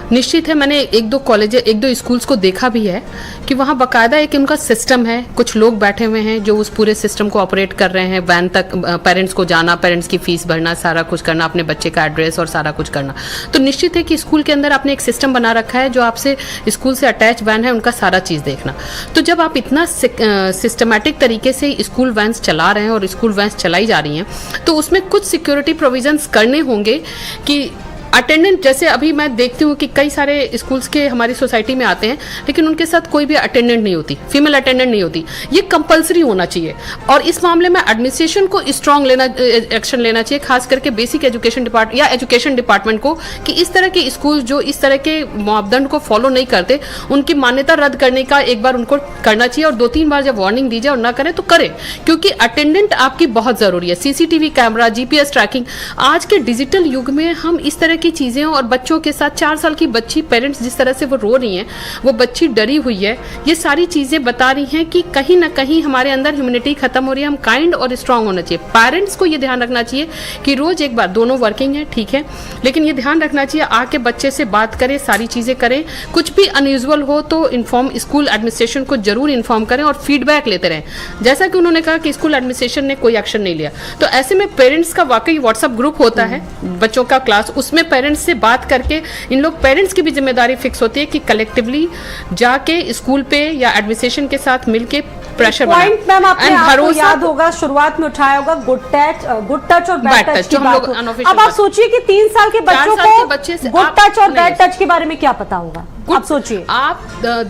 निश्चित है, मैंने 1-2 कॉलेज, 1-2 स्कूल्स को देखा भी है कि वहाँ बाकायदा एक उनका सिस्टम है, कुछ लोग बैठे हुए हैं जो उस पूरे सिस्टम को ऑपरेट कर रहे हैं। वैन तक पेरेंट्स को जाना, पेरेंट्स की फीस भरना, सारा कुछ करना, अपने बच्चे का एड्रेस और सारा कुछ करना। तो निश्चित है कि स्कूल के अंदर आपने एक सिस्टम बना रखा है जो आपसे स्कूल से अटैच वैन है उनका सारा चीज़ देखना। तो जब आप इतना सिस्टमैटिक तरीके से स्कूल वैन्स चला रहे हैं और स्कूल वैन्स चलाई जा रही हैं, तो उसमें कुछ सिक्योरिटी प्रोविजंस करने होंगे कि अटेंडेंट, जैसे अभी मैं देखती हूँ कि कई सारे स्कूल्स के हमारी सोसाइटी में आते हैं लेकिन उनके साथ कोई भी अटेंडेंट नहीं होती, फीमेल अटेंडेंट नहीं होती। ये कंपलसरी होना चाहिए और इस मामले में एडमिनिस्ट्रेशन को स्ट्रांग एक्शन लेना चाहिए, खास करके बेसिक एजुकेशन डिपार्टमेंट या एजुकेशन डिपार्टमेंट को, कि इस तरह के स्कूल जो इस तरह के मापदंड को फॉलो नहीं करते उनकी मान्यता रद्द करने का एक बार उनको करना चाहिए, और 2-3 बार जब वार्निंग दी जाए और ना करें तो करें, क्योंकि अटेंडेंट आपकी बहुत जरूरी है। सीसीटीवी कैमरा, जीपीएस ट्रैकिंग, आज के डिजिटल युग में हम इस तरह तरह की चीज़ें और बच्चों के साथ 4 साल की बच्ची, पेरेंट्स जिस तरह से वो रो रही हैं, वो बच्ची डरी हुई है, ये सारी चीज़ें बता रही हैं कि कहीं ना कहीं हमारे अंदर ह्यूमैनिटी खत्म हो रही है। हम काइंड और स्ट्रांग होना चाहिए। पेरेंट्स को ये ध्यान रखना चाहिए कि रोज एक बार, दोनों वर्किंग है ठीक है, लेकिन ये ध्यान रखना चाहिए आके बच्चे से बात करें, सारी चीज़ें करें। कुछ भी अनयूजुअल हो तो इन्फॉर्म, स्कूल एडमिनिस्ट्रेशन को जरूर इन्फॉर्म करें और फीडबैक लेते रहें। जैसा कि उन्होंने कहा कि स्कूल एडमिनिस्ट्रेशन ने कोई एक्शन नहीं लिया, तो ऐसे में पेरेंट्स का वाकई व्हाट्सएप ग्रुप होता है बच्चों का क्लास, उसमें पेरेंट्स से बात करके, इन लोग पेरेंट्स की भी जिम्मेदारी फिक्स होती है कि कलेक्टिवली जाके स्कूल पे या एडमिनिस्ट्रेशन के साथ मिलके प्रेशर पॉइंट मैम आपको याद होगा शुरुआत में उठाया होगा गुड टच और बैड टच की बात हो। अब आप सोचिए कि 3 साल के बच्चों को गुड टच और बैड टच के बारे में क्या पता होगा। आप सोचिए, आप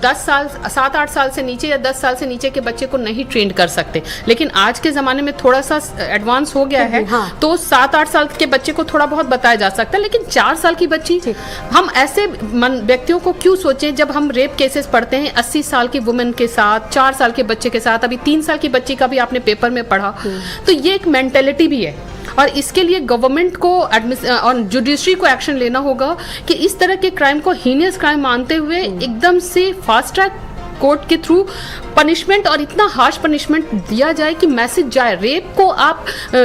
10 साल, 7-8 साल से नीचे या 10 साल से नीचे के बच्चे को नहीं ट्रेन कर सकते, लेकिन आज के जमाने में थोड़ा सा एडवांस हो गया है। हाँ। तो 7-8 साल के बच्चे को थोड़ा बहुत बताया जा सकता है, लेकिन 4 साल की बच्ची, हम ऐसे व्यक्तियों को क्यों सोचें जब हम रेप केसेस पढ़ते हैं 80 साल की वुमेन के साथ, 4 साल के बच्चे के साथ, अभी 3 साल की बच्ची का भी आपने पेपर में पढ़ा। तो ये एक मेंटेलिटी भी है और इसके लिए गवर्नमेंट को और जुडिशरी को एक्शन लेना होगा कि इस तरह के क्राइम को हीनियस क्राइम मानते हुए एकदम से फास्ट ट्रैक कोर्ट के थ्रू पनिशमेंट और इतना हार्श पनिशमेंट दिया जाए कि मैसेज जाए। रेप को आप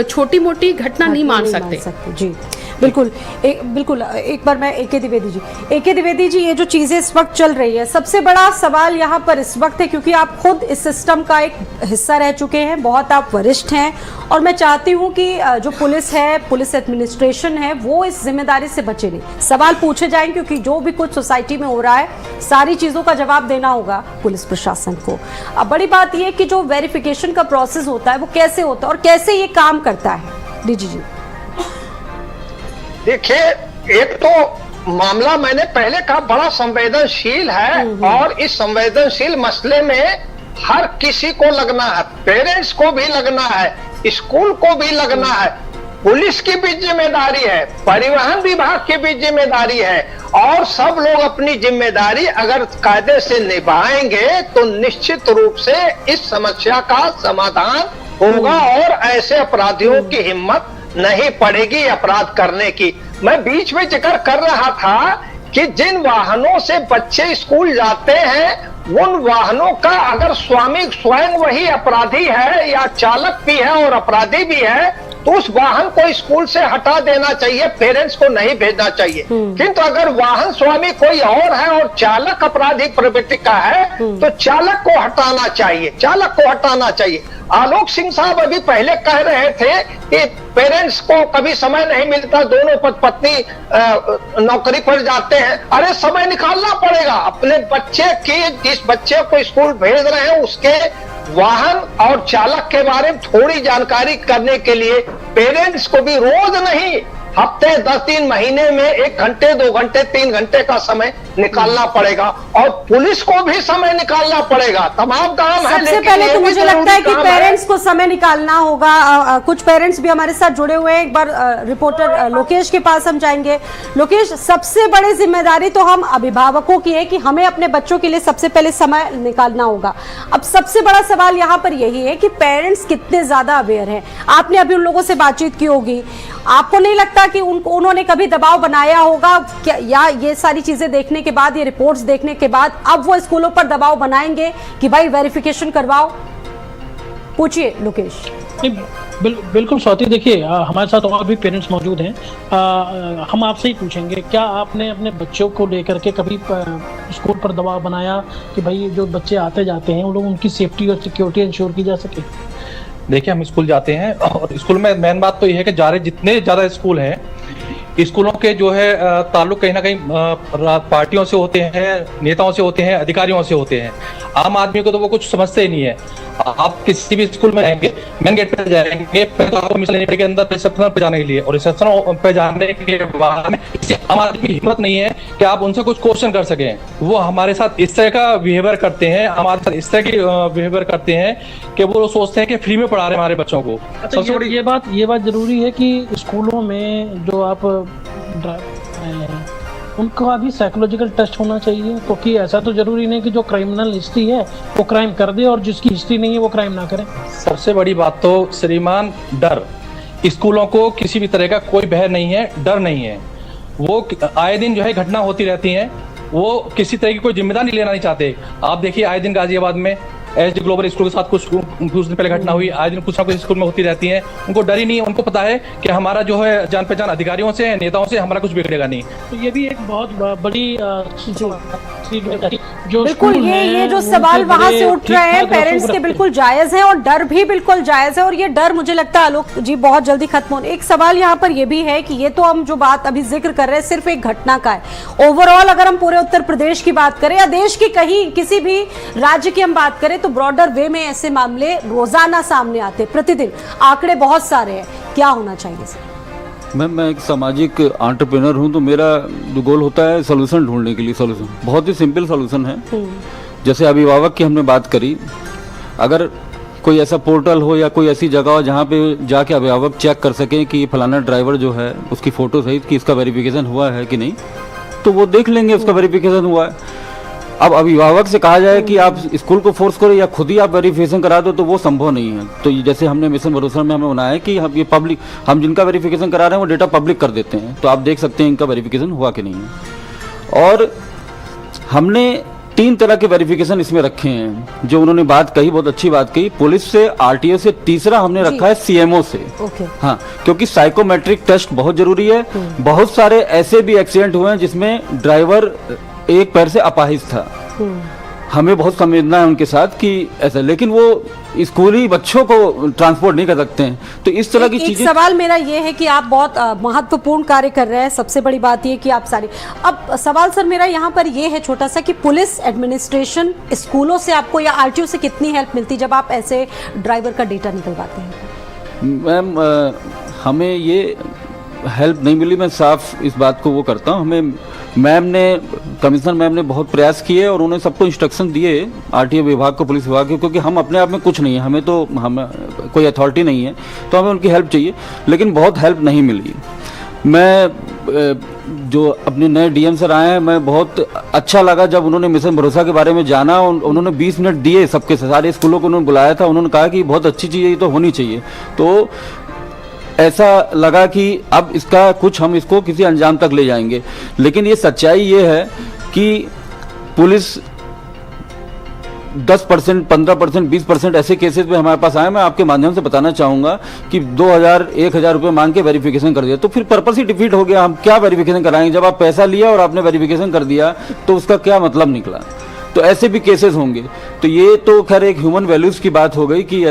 छोटी मोटी घटना नहीं मान सकते। जी बिल्कुल, बिल्कुल। एक बार मैं एके द्विवेदी जी, ये जो चीज़ें इस वक्त चल रही है, सबसे बड़ा सवाल यहाँ पर इस वक्त है, क्योंकि आप खुद इस सिस्टम का एक हिस्सा रह चुके हैं, बहुत आप वरिष्ठ हैं, और मैं चाहती हूँ कि जो पुलिस है, पुलिस एडमिनिस्ट्रेशन है, वो इस जिम्मेदारी से बचे नहीं। सवाल पूछे जाएंगे क्योंकि जो भी कुछ सोसाइटी में हो रहा है, सारी चीज़ों का जवाब देना होगा पुलिस प्रशासन को। अब बड़ी बात यह है कि जो वेरिफिकेशन का प्रोसेस होता है वो कैसे होता है और कैसे ये काम करता है। डीजी जी देखिए, एक तो मामला मैंने पहले कहा बड़ा संवेदनशील है और इस संवेदनशील मसले में हर किसी को लगना है, पेरेंट्स को भी लगना है, स्कूल को भी लगना है, पुलिस की भी जिम्मेदारी है, परिवहन विभाग की भी जिम्मेदारी है, और सब लोग अपनी जिम्मेदारी अगर कायदे से निभाएंगे तो निश्चित रूप से इस समस्या का समाधान होगा और ऐसे अपराधियों की हिम्मत नहीं पड़ेगी अपराध करने की। मैं बीच में जिक्र कर रहा था कि जिन वाहनों से बच्चे स्कूल जाते हैं उन वाहनों का अगर स्वामी स्वयं वही अपराधी है या चालक भी है और अपराधी भी है तो उस वाहन को स्कूल से हटा देना चाहिए, पेरेंट्स को नहीं भेजना चाहिए। किंतु अगर वाहन स्वामी कोई और है और चालक अपराधी प्रवृत्ति का है तो चालक को हटाना चाहिए, चालक को हटाना चाहिए। आलोक सिंह साहब अभी पहले कह रहे थे कि पेरेंट्स को कभी समय नहीं मिलता, दोनों पत्नी नौकरी पर जाते हैं। अरे समय निकालना पड़ेगा अपने बच्चे की, जिस बच्चे को स्कूल भेज रहे हैं उसके वाहन और चालक के बारे में थोड़ी जानकारी करने के लिए पेरेंट्स को भी रोज नहीं, हफ्ते 10 दिन महीने में 1 घंटे 2 घंटे 3 घंटे का समय निकालना पड़ेगा और पुलिस को भी समय निकालना पड़ेगा। तमाम काम है, सबसे पहले तो मुझे लगता है कि पेरेंट्स को समय निकालना होगा। कुछ पेरेंट्स भी हमारे साथ जुड़े हुए हैं। एक बार रिपोर्टर लोकेश के पास हम जाएंगे। लोकेश, सबसे बड़ी जिम्मेदारी तो हम अभिभावकों की है कि हमें अपने बच्चों के लिए सबसे पहले समय निकालना होगा। अब सबसे बड़ा सवाल यहाँ पर यही है कि पेरेंट्स कितने ज्यादा अवेयर हैं। आपने अभी उन लोगों से बातचीत की होगी, आपको नहीं लगता कि उन्होंने कभी दबाव बनाया होगा क्या, या ये सारी चीजें देखने के बाद, ये रिपोर्ट्स देखने के बाद अब वो स्कूलों पर दबाव बनाएंगे कि भाई वेरिफिकेशन करवाओ? पूछिए लोकेश। बिल्कुल स्वाति, देखिए हमारे साथ और भी पेरेंट्स मौजूद हैं। हम आपसे ही पूछेंगे, क्या आपने अपने बच्चों को लेकर के कभी स्कूल पर दबाव बनाया कि भाई जो बच्चे आते जाते हैं उन लोग उनकी सेफ्टी और सिक्योरिटी इंश्योर की जा सके? देखिए, हम स्कूल जाते हैं और स्कूल में मेन बात तो ये है कि जितने ज़्यादा स्कूल हैं, स्कूलों के जो है ताल्लुक कहीं ना कहीं पार्टियों से होते हैं, नेताओं से होते हैं, अधिकारियों से होते हैं। आम आदमी को तो वो कुछ समझते ही नहीं है। आप किसी भी स्कूल में जाएंगे, मेन गेट पे जाएंगे, पहले तो आपको परमिशन लेने पड़ेगी अंदर रिसेप्शन पे जाने के लिए, और रिसेप्शन पे जाने के बाद आम आदमी की हिम्मत नहीं है कि आप उनसे कुछ क्वेश्चन कर सकें। वो हमारे साथ इस तरह का बिहेवियर करते हैं, हमारे साथ इस तरह की बिहेवियर करते हैं कि वो सोचते हैं कि फ्री में पढ़ा रहे हैं हमारे बच्चों को। सबसे बड़ी ये बात जरूरी है कि स्कूलों में जो आप उनका भी साइकोलॉजिकल टेस्ट होना चाहिए, क्योंकि ऐसा तो जरूरी नहीं कि जो क्रिमिनल हिस्ट्री है वो क्राइम कर दे और जिसकी हिस्ट्री नहीं है वो क्राइम ना करे। सबसे बड़ी बात तो श्रीमान डर, स्कूलों को किसी भी तरह का कोई भय नहीं है, डर नहीं है। वो आए दिन जो है घटना होती रहती हैं, वो किसी तरह की कोई जिम्मेदारी लेना नहीं चाहते। आप देखिए आए दिन गाजियाबाद में एसडी ग्लोबल स्कूल के साथ कुछ दिन पहले घटना हुई, आए दिन कुछ ना कुछ स्कूल में होती रहती है। उनको डर ही नहीं है, उनको पता है कि हमारा जो है जान पहचान अधिकारियों से, नेताओं से हमारा कुछ बिगड़ेगा नहीं। तो ये भी एक बहुत बड़ी जो बिल्कुल स्कूल ये हैं, जो उनके सवाल वहां से बड़े उठ रहे हैं ठीक-ठाक पेरेंट्स रखते के हैं। बिल्कुल जायज है और डर भी बिल्कुल जायज है, और ये डर मुझे लगता है आलोक जी बहुत जल्दी खत्म होने। एक सवाल यहाँ पर ये भी है कि ये तो हम जो बात अभी जिक्र कर रहे हैं सिर्फ एक घटना का है। ओवरऑल अगर हम पूरे उत्तर प्रदेश की बात करें या देश की कहीं किसी भी राज्य की हम बात करें तो ब्रॉडर वे में ऐसे मामले रोजाना सामने आते, प्रतिदिन आंकड़े बहुत सारे हैं। क्या होना चाहिए सर? मैं एक सामाजिक एंटरप्रेन्योर हूं, तो मेरा जो गोल होता है सोल्यूशन ढूंढने के लिए। सोल्यूशन बहुत ही सिंपल सोल्यूशन है। जैसे अभिभावक की हमने बात करी, अगर कोई ऐसा पोर्टल हो या कोई ऐसी जगह हो जहाँ पे जाके अभिभावक चेक कर सकें कि फलाना ड्राइवर जो है उसकी फ़ोटो सहित कि इसका वेरिफिकेशन हुआ है कि नहीं, तो वो देख लेंगे उसका वेरिफिकेशन हुआ है। अब अभिभावक से कहा जाए कि आप स्कूल को फोर्स करो या खुद ही आप वेरिफिकेशन करा दो, तो वो संभव नहीं है। तो जैसे हमने मिशन भरोसा में हमें बनाया है कि हम ये पब्लिक, हम जिनका वेरिफिकेशन करा रहे हैं वो डेटा पब्लिक कर देते हैं, तो आप देख सकते हैं इनका वेरिफिकेशन हुआ कि नहीं है। और हमने 3 तरह के वेरिफिकेशन इसमें रखे हैं, जो उन्होंने बात कही, बहुत अच्छी बात कही, पुलिस से, आरटीओ से, तीसरा हमने रखा है सीएमओ से। ओके। हाँ, क्योंकि साइकोमेट्रिक टेस्ट बहुत जरूरी है। बहुत सारे ऐसे भी एक्सीडेंट हुए हैं जिसमें ड्राइवर एक पैर से अपाहिज था। हमें बहुत संवेदना है उनके साथ कि ऐसा, लेकिन वो स्कूली बच्चों को ट्रांसपोर्ट नहीं कर सकते हैं। तो इस तरह की एक चीजें। सवाल मेरा ये है कि आप बहुत महत्वपूर्ण कार्य कर रहे हैं, सबसे बड़ी बात ये कि आप सारे, अब सवाल सर मेरा यहाँ पर ये है छोटा सा कि पुलिस एडमिनिस्ट्रेशन स्कूलों से आपको या आरटीओ से कितनी हेल्प मिलती है जब आप ऐसे ड्राइवर का डेटा निकलवाते हैं? मैम, हमें ये हेल्प नहीं मिली। मैं साफ इस बात को वो करता हूँ। हमें मैम ने, कमिश्नर मैम ने बहुत प्रयास किए और उन्होंने सबको इंस्ट्रक्शन दिए, आरटीओ विभाग को, पुलिस विभाग को, क्योंकि हम अपने आप में कुछ नहीं है, हमें कोई अथॉरिटी नहीं है, तो हमें उनकी हेल्प चाहिए, लेकिन बहुत हेल्प नहीं मिली। मैं जो अपने नए डीएम सर आए हैं, मैं बहुत अच्छा लगा जब उन्होंने मिशन भरोसा के बारे में जाना। उन्होंने 20 मिनट दिए, सबके सारे स्कूलों को उन्होंने बुलाया था, उन्होंने कहा कि बहुत अच्छी चीज़ है, ये तो होनी चाहिए। तो ऐसा लगा कि अब इसका कुछ हम इसको किसी अंजाम तक ले जाएंगे। लेकिन ये सच्चाई ये है कि पुलिस 10%, 15%, 20% ऐसे केसेस में हमारे पास आए। मैं आपके माध्यम से बताना चाहूँगा कि 2000, 1000 रुपये मांग के वेरिफिकेशन कर दिया, तो फिर पर्पस ही डिफीट हो गया। हम क्या वेरिफिकेशन कराएंगे? जब आप पैसा लिया और आपने वेरिफिकेशन कर दिया तो उसका क्या मतलब निकला? तो ऐसे भी केसेस होंगे। तो ये तो खैर एक ह्यूमन वैल्यूज़ की बात हो गई कि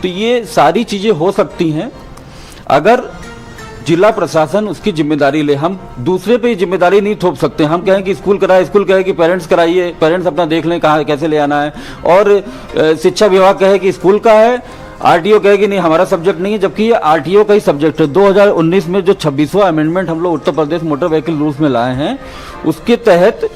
तो ये सारी चीज़ें हो सकती हैं अगर जिला प्रशासन उसकी जिम्मेदारी ले। हम दूसरे पे जिम्मेदारी नहीं थोप सकते। हम कहें कि स्कूल कराए, स्कूल कहे कि पेरेंट्स कराइए, पेरेंट्स अपना देख लें कहाँ कैसे ले आना है, और शिक्षा विभाग कहे कि स्कूल का है, आरटीओ कहे कि नहीं हमारा सब्जेक्ट नहीं है, जबकि ये आरटीओ का ही सब्जेक्ट है। 2019 में जो 26वां अमेंडमेंट हम लोग Uttar Pradesh motor vehicle rules में लाए हैं, उसके तहत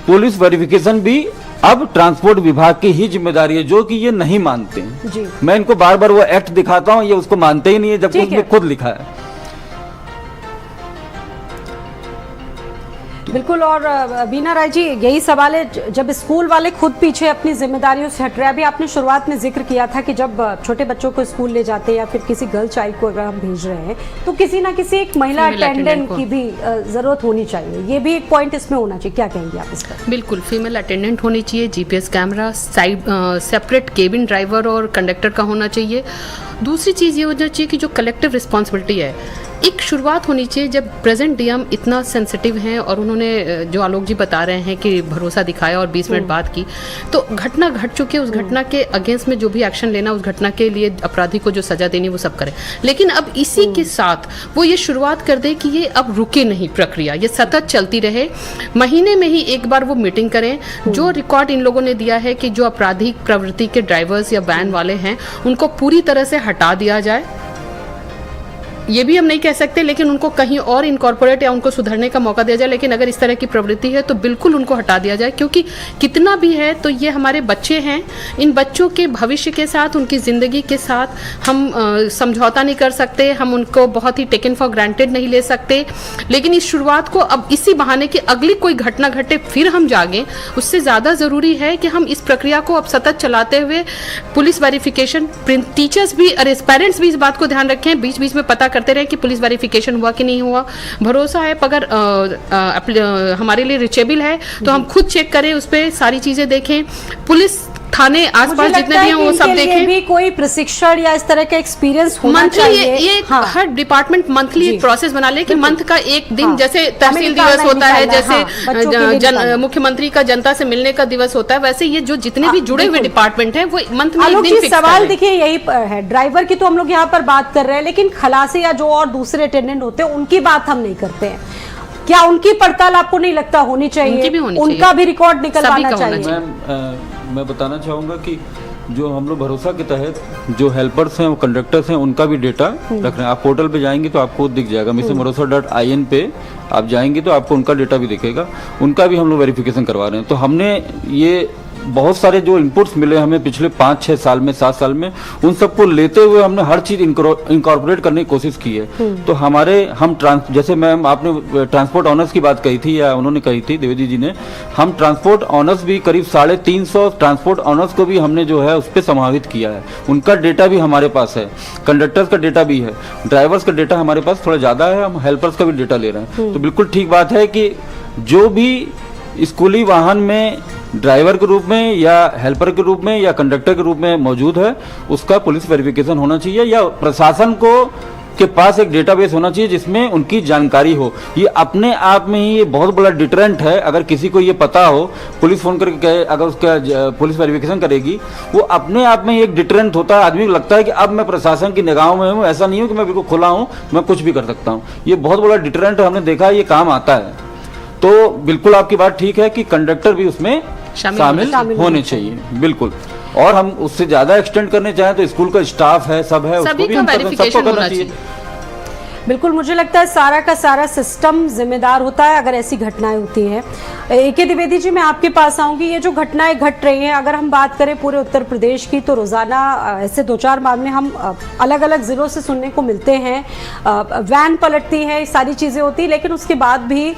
पुलिस वेरिफिकेशन भी अब ट्रांसपोर्ट विभाग की ही जिम्मेदारी है, जो कि ये नहीं मानते हैं। जी। मैं इनको बार बार वो एक्ट दिखाता हूँ, ये उसको मानते ही नहीं है, जबकि उसमें खुद लिखा है। बिल्कुल। और बीना राय जी, यही सवाल है, जब स्कूल वाले खुद पीछे अपनी जिम्मेदारियों से हट रहे हैं। अभी आपने शुरुआत में जिक्र किया था कि जब छोटे बच्चों को स्कूल ले जाते हैं या फिर किसी गर्ल चाइल्ड को अगर हम भेज रहे हैं तो किसी ना किसी एक महिला अटेंडेंट की भी जरूरत होनी चाहिए। ये भी एक पॉइंट इसमें होना चाहिए। क्या कहेंगे आप इस पर? बिल्कुल, फीमेल अटेंडेंट होनी चाहिए, GPS camera, side separate cabin driver और कंडक्टर का होना चाहिए। दूसरी चीज़ ये होना चाहिए कि जो कलेक्टिव रिस्पॉन्सिबिलिटी है, एक शुरुआत होनी चाहिए। जब प्रेजेंट डीएम इतना सेंसिटिव हैं और उन्होंने जो आलोक जी बता रहे हैं कि भरोसा दिखाया और 20 मिनट बाद की, तो घटना घट चुकी है, उस घटना के अगेंस्ट में जो भी एक्शन लेना, उस घटना के लिए अपराधी को जो सजा देनी वो सब करें। लेकिन अब इसी के साथ वो ये शुरुआत कर दे कि ये अब रुके नहीं प्रक्रिया, ये सतत चलती रहे। महीने में ही एक बार वो मीटिंग करें। जो रिकॉर्ड इन लोगों ने दिया है कि जो आपराधिक प्रवृत्ति के ड्राइवर्स या वैन वाले हैं उनको पूरी तरह से हटा दिया जाए। ये भी हम नहीं कह सकते, लेकिन उनको कहीं और इनकॉर्पोरेट या उनको सुधरने का मौका दिया जाए। लेकिन अगर इस तरह की प्रवृत्ति है तो बिल्कुल उनको हटा दिया जाए, क्योंकि कितना भी है तो ये हमारे बच्चे हैं। इन बच्चों के भविष्य के साथ, उनकी ज़िंदगी के साथ हम समझौता नहीं कर सकते, हम उनको बहुत ही टेकन फॉर ग्रांटेड नहीं ले सकते। लेकिन इस शुरुआत को अब इसी बहाने कि अगली कोई घटना घटे फिर हम जागें, उससे ज़्यादा ज़रूरी है कि हम इस प्रक्रिया को अब सतत चलाते हुए पुलिस वेरिफिकेशन, टीचर्स भी, अरे पेरेंट्स भी इस बात को ध्यान रखें, बीच बीच में पता करते रहे कि पुलिस वेरिफिकेशन हुआ कि नहीं हुआ। भरोसा है अगर हमारे लिए रिचेबल है तो हम खुद चेक करें, उस पर सारी चीजें देखें, पुलिस थाने आसपास जितने भी हैं वो सब देखें। भी कोई प्रशिक्षण या इस तरह का एक्सपीरियंस होना मंथली चाहिए। ये हाँ। हर डिपार्टमेंट मंथली एक प्रोसेस बना ले कि मंथ का एक दिन, हाँ। जैसे तहसील दिवस होता है, जैसे मुख्यमंत्री का जनता से मिलने का दिवस होता है, वैसे ये जो जितने भी जुड़े हुए डिपार्टमेंट हैं वो मंथ में एक दिन फिक्स सवाल देखिए यही है, ड्राइवर की तो हम लोग यहाँ पर बात कर रहे हैं, लेकिन खलासी या जो और दूसरे अटेंडेंट होते हैं उनकी बात हम नहीं करते हैं। क्या उनकी पड़ताल आपको नहीं लगता होनी चाहिए? उनकी भी होनी उनका चाहिए। भी रिकॉर्ड निकलवाना चाहिए। मैम मैं बताना चाहूँगा कि जो हम लोग भरोसा के तहत जो हेल्पर्स हैं, वो कंडक्टर्स हैं, उनका भी डेटा रख रहे हैं। आप पोर्टल पे जाएंगे तो आपको दिख जाएगा, MissionBharosa.in पे आप जाएंगे तो आपको उनका डेटा भी दिखेगा, उनका भी हम लोग वेरिफिकेशन करवा रहे हैं। तो हमने ये बहुत सारे जो इनपुट्स मिले हमें पिछले 5-6 साल में, 7 साल में, उन सबको लेते हुए हमने हर चीज इंकॉर्पोरेट करने की कोशिश की है। तो हम जैसे मैम आपने ट्रांसपोर्ट ऑनर्स की बात कही थी या उन्होंने कही थी द्विवेदी जी ने, हम ट्रांसपोर्ट ऑनर्स भी करीब 350 ट्रांसपोर्ट ऑनर्स को भी हमने जो है उस पर समाहित किया है। उनका डेटा भी हमारे पास है, कंडक्टर्स का डेटा भी है, ड्राइवर्स का डेटा हमारे पास थोड़ा ज्यादा है, हम हेल्पर्स का भी डेटा ले रहे हैं। तो बिल्कुल ठीक बात है कि जो भी स्कूली वाहन में ड्राइवर के रूप में या हेल्पर के रूप में या कंडक्टर के रूप में मौजूद है, उसका पुलिस वेरिफिकेशन होना चाहिए, या प्रशासन को के पास एक डेटाबेस होना चाहिए जिसमें उनकी जानकारी हो। ये अपने आप में ही ये बहुत बड़ा डिटरेंट है। अगर किसी को ये पता हो, पुलिस फोन करके कहे, अगर उसका पुलिस वेरिफिकेशन करेगी, वो अपने आप में ही एक डिटरेंट होता है। आदमी को लगता है कि अब मैं प्रशासन की निगाहों में हूँ, ऐसा नहीं हो कि मैं बिल्कुल खुला हूँ, मैं कुछ भी कर सकता हूँ। ये बहुत बड़ा डिटरेंट हमने देखा है, ये काम आता है। तो बिल्कुल आपकी बात ठीक है कि कंडक्टर भी उसमें शामिल होने चाहिए, बिल्कुल। और हम उससे ज्यादा एक्सटेंड करने चाहें तो स्कूल का स्टाफ है, सब है, उसको भी सबको करना चाहिए। बिल्कुल, मुझे लगता है सारा का सारा सिस्टम जिम्मेदार होता है अगर ऐसी घटनाएं होती हैं। A.K. द्विवेदी जी, मैं आपके पास आऊंगी। ये जो घटनाएं घट रही हैं, अगर हम बात करें पूरे उत्तर प्रदेश की, तो रोजाना ऐसे 2-4 मामले हम अलग अलग जिलों से सुनने को मिलते हैं। वैन पलटती है, सारी चीजें होती, लेकिन उसके बाद भी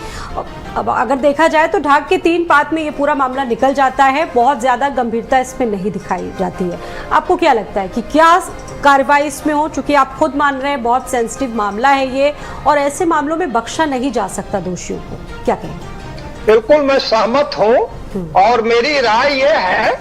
अब अगर देखा जाए तो ढाक के 3 पात में ये पूरा मामला निकल जाता है। बहुत ज्यादा गंभीरता इसमें नहीं दिखाई जाती है। आपको क्या लगता है कि क्या कार्रवाई इसमें हो? चूंकि आप खुद मान रहे हैं बहुत सेंसिटिव मामला है ये, और ऐसे मामलों में बख्शा नहीं जा सकता दोषियों को, क्या कहें? बिल्कुल मैं सहमत हूँ, और मेरी राय यह है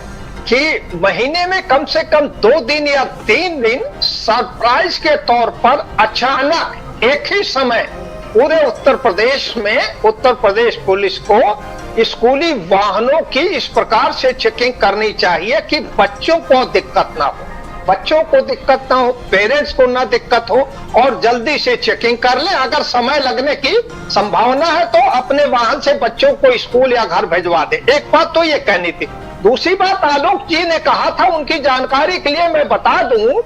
कि महीने में कम से कम 2 दिन या 3 दिन सरप्राइज के तौर पर अचानक एक ही समय पूरे उत्तर प्रदेश में उत्तर प्रदेश पुलिस को स्कूली वाहनों की इस प्रकार से चेकिंग करनी चाहिए कि बच्चों को दिक्कत ना हो, बच्चों को दिक्कत ना हो, पेरेंट्स को ना दिक्कत हो, और जल्दी से चेकिंग कर ले। अगर समय लगने की संभावना है तो अपने वाहन से बच्चों को स्कूल या घर भिजवा दे। एक बात तो ये कहनी थी। दूसरी बात, आलोक जी ने कहा था, उनकी जानकारी के लिए मैं बता दूं,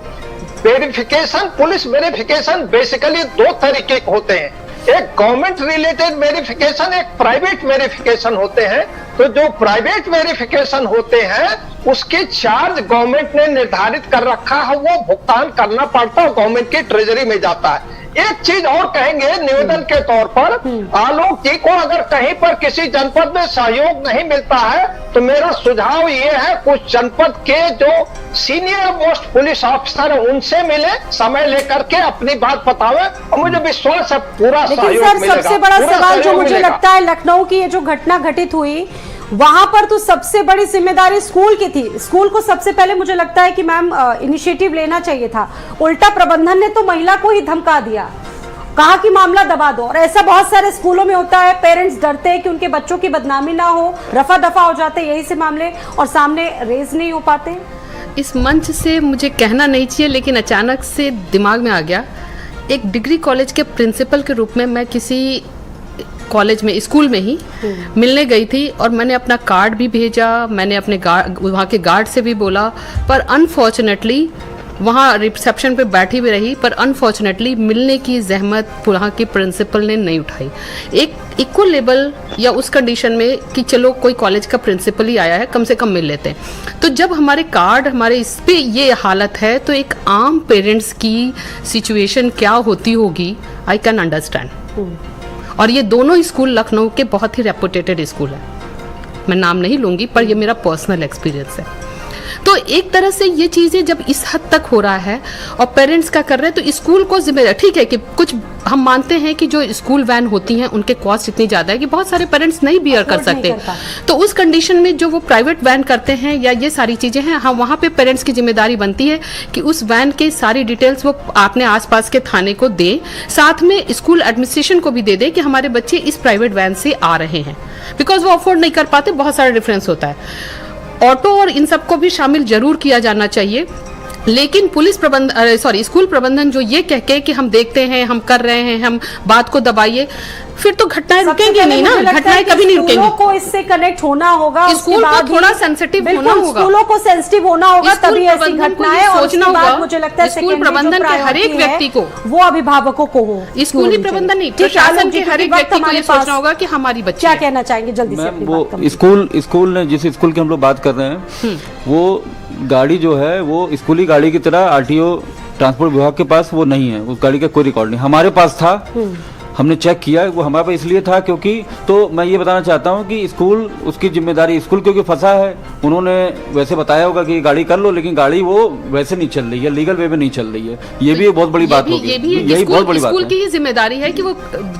वेरिफिकेशन, पुलिस वेरिफिकेशन बेसिकली 2 तरीके के होते हैं। एक गवर्नमेंट रिलेटेड वेरिफिकेशन, एक प्राइवेट वेरिफिकेशन होते हैं। तो जो प्राइवेट वेरिफिकेशन होते हैं उसके चार्ज गवर्नमेंट ने निर्धारित कर रखा है, वो भुगतान करना पड़ता है, गवर्नमेंट की ट्रेजरी में जाता है। एक चीज और कहेंगे निवेदन के तौर पर, आलोक जी को अगर कहीं पर किसी जनपद में सहयोग नहीं मिलता है तो मेरा सुझाव ये है, कुछ जनपद के जो सीनियर मोस्ट पुलिस ऑफिसर है उनसे मिले, समय लेकर के अपनी बात बतावे, और मुझे विश्वास है पूरा सहयोग मिलेगा। लेकिन सर, सबसे बड़ा सवाल जो मुझे लगता है, लखनऊ की ये जो घटना घटित हुई, वहां पर तो सबसे बड़ी जिम्मेदारी स्कूल की थी। स्कूल को सबसे पहले मुझे लगता है कि मैम इनिशिएटिव लेना चाहिए था। उल्टा प्रबंधन ने तो महिला को ही धमका दिया, कहा कि मामला दबा दो। और ऐसा बहुत सारे स्कूलों में होता है, पेरेंट्स डरते हैं कि उनके बच्चों की बदनामी ना हो, रफा दफा हो जाते हैं यही से मामले, और सामने रेज नहीं हो पाते। इस मंच से मुझे कहना नहीं चाहिए, लेकिन अचानक से दिमाग में आ गया। एक डिग्री कॉलेज के प्रिंसिपल के रूप में मैं किसी कॉलेज में, स्कूल में ही मिलने गई थी, और मैंने अपना कार्ड भी भेजा, मैंने अपने वहाँ के गार्ड से भी बोला, पर अनफॉर्चुनेटली वहाँ रिसेप्शन पे बैठी भी रही, पर अनफॉर्चुनेटली मिलने की जहमत वहाँ की प्रिंसिपल ने नहीं उठाई। एक इक्वल लेवल या उस कंडीशन में कि चलो कोई कॉलेज का प्रिंसिपल ही आया है, कम से कम मिल लेते हैं। तो जब हमारे कार्ड, हमारे इस पे ये हालत है, तो एक आम पेरेंट्स की सिचुएशन क्या होती होगी, आई कैन अंडरस्टैंड। और ये दोनों स्कूल लखनऊ के बहुत ही रेपुटेटेड स्कूल है, मैं नाम नहीं लूँगी, पर ये मेरा पर्सनल एक्सपीरियंस है। तो एक तरह से ये चीज़ें जब इस हद तक हो रहा है और पेरेंट्स का कर रहे हैं, तो स्कूल को जिम्मेदार, ठीक है कि कुछ हम मानते हैं कि जो स्कूल वैन होती हैं उनके कॉस्ट इतनी ज़्यादा है कि बहुत सारे पेरेंट्स नहीं बियर कर सकते, तो उस कंडीशन में जो वो प्राइवेट वैन करते हैं या ये सारी चीज़ें हैं, हाँ वहाँ पे पेरेंट्स की जिम्मेदारी बनती है कि उस वैन के सारी डिटेल्स वो अपने आसपास के थाने को दें, साथ में स्कूल एडमिनिस्ट्रेशन को भी दे दें कि हमारे बच्चे इस प्राइवेट वैन से आ रहे हैं, बिकॉज वो अफोर्ड नहीं कर पाते, बहुत सारा डिफरेंस होता है। ऑटो और इन सबको भी शामिल जरूर किया जाना चाहिए, लेकिन पुलिस प्रबंधन स्कूल प्रबंधन जो ये कह के कि हम देखते हैं, हम कर रहे हैं, हम बात को दबाइए, फिर तो घटनाएं रुकेंगी नहीं ना, घटनाएं कभी नहीं रुकेंगी। स्कूलों को इससे कनेक्ट होना होगा, स्कूल को थोड़ा सेंसिटिव होना होगा, स्कूलों को सेंसिटिव होना होगा, तभी ऐसी घटनाएं सोचना होगा। मुझे लगता है स्कूल प्रबंधन के हर एक व्यक्ति को, वो अभिभावकों को हो, स्कूली प्रबंधन नहीं, प्रशासन के हर एक व्यक्ति को ये सोचना होगा कि हमारी बच्ची क्या कहना चाहेंगे जल्दी से। वो स्कूल ने जिस स्कूल की हम लोग बात कर रहे हैं, वो गाड़ी जो है वो स्कूली गाड़ी की तरह आरटीओ ट्रांसपोर्ट विभाग के पास वो नहीं है, उस गाड़ी का कोई रिकॉर्ड नहीं, हमारे पास था, हमने चेक किया, वो हमारे पास इसलिए था क्योंकि, तो मैं ये बताना चाहता हूँ कि स्कूल, उसकी जिम्मेदारी स्कूल क्योंकि फंसा है, उन्होंने वैसे बताया होगा कि गाड़ी कर लो, लेकिन गाड़ी वो वैसे नहीं चल रही है, लीगल वे में नहीं चल रही है, ये भी बहुत बड़ी बात होगी, यही बहुत बड़ी बात है। स्कूल की ही जिम्मेदारी है कि वो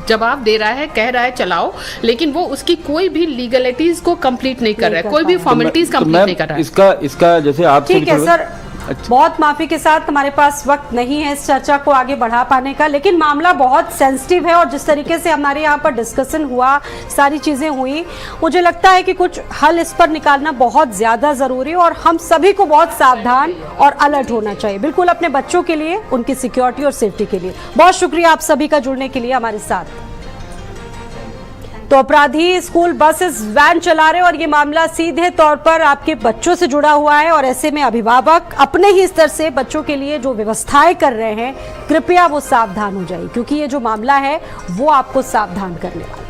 जवाब दे रहा है, कह रहा है चलाओ, लेकिन वो उसकी कोई भी लीगलिटीज को कंप्लीट नहीं कर रहा है, कोई भी फॉर्मेलिटीज कंप्लीट नहीं कर रहा है। इसका जैसे आप, ठीक है सर, बहुत माफी के साथ हमारे पास वक्त नहीं है इस चर्चा को आगे बढ़ा पाने का, लेकिन मामला बहुत सेंसिटिव है और जिस तरीके से हमारे यहाँ पर डिस्कशन हुआ, सारी चीजें हुई, मुझे लगता है कि कुछ हल इस पर निकालना बहुत ज्यादा जरूरी है और हम सभी को बहुत सावधान और अलर्ट होना चाहिए, बिल्कुल अपने बच्चों के लिए, उनकी सिक्योरिटी और सेफ्टी के लिए। बहुत शुक्रिया आप सभी का जुड़ने के लिए हमारे साथ। तो अपराधी स्कूल बसेस वैन चला रहे और ये मामला सीधे तौर पर आपके बच्चों से जुड़ा हुआ है और ऐसे में अभिभावक अपने ही स्तर से बच्चों के लिए जो व्यवस्थाएं कर रहे हैं, कृपया वो सावधान हो जाइए, क्योंकि ये जो मामला है वो आपको सावधान करने वाला है।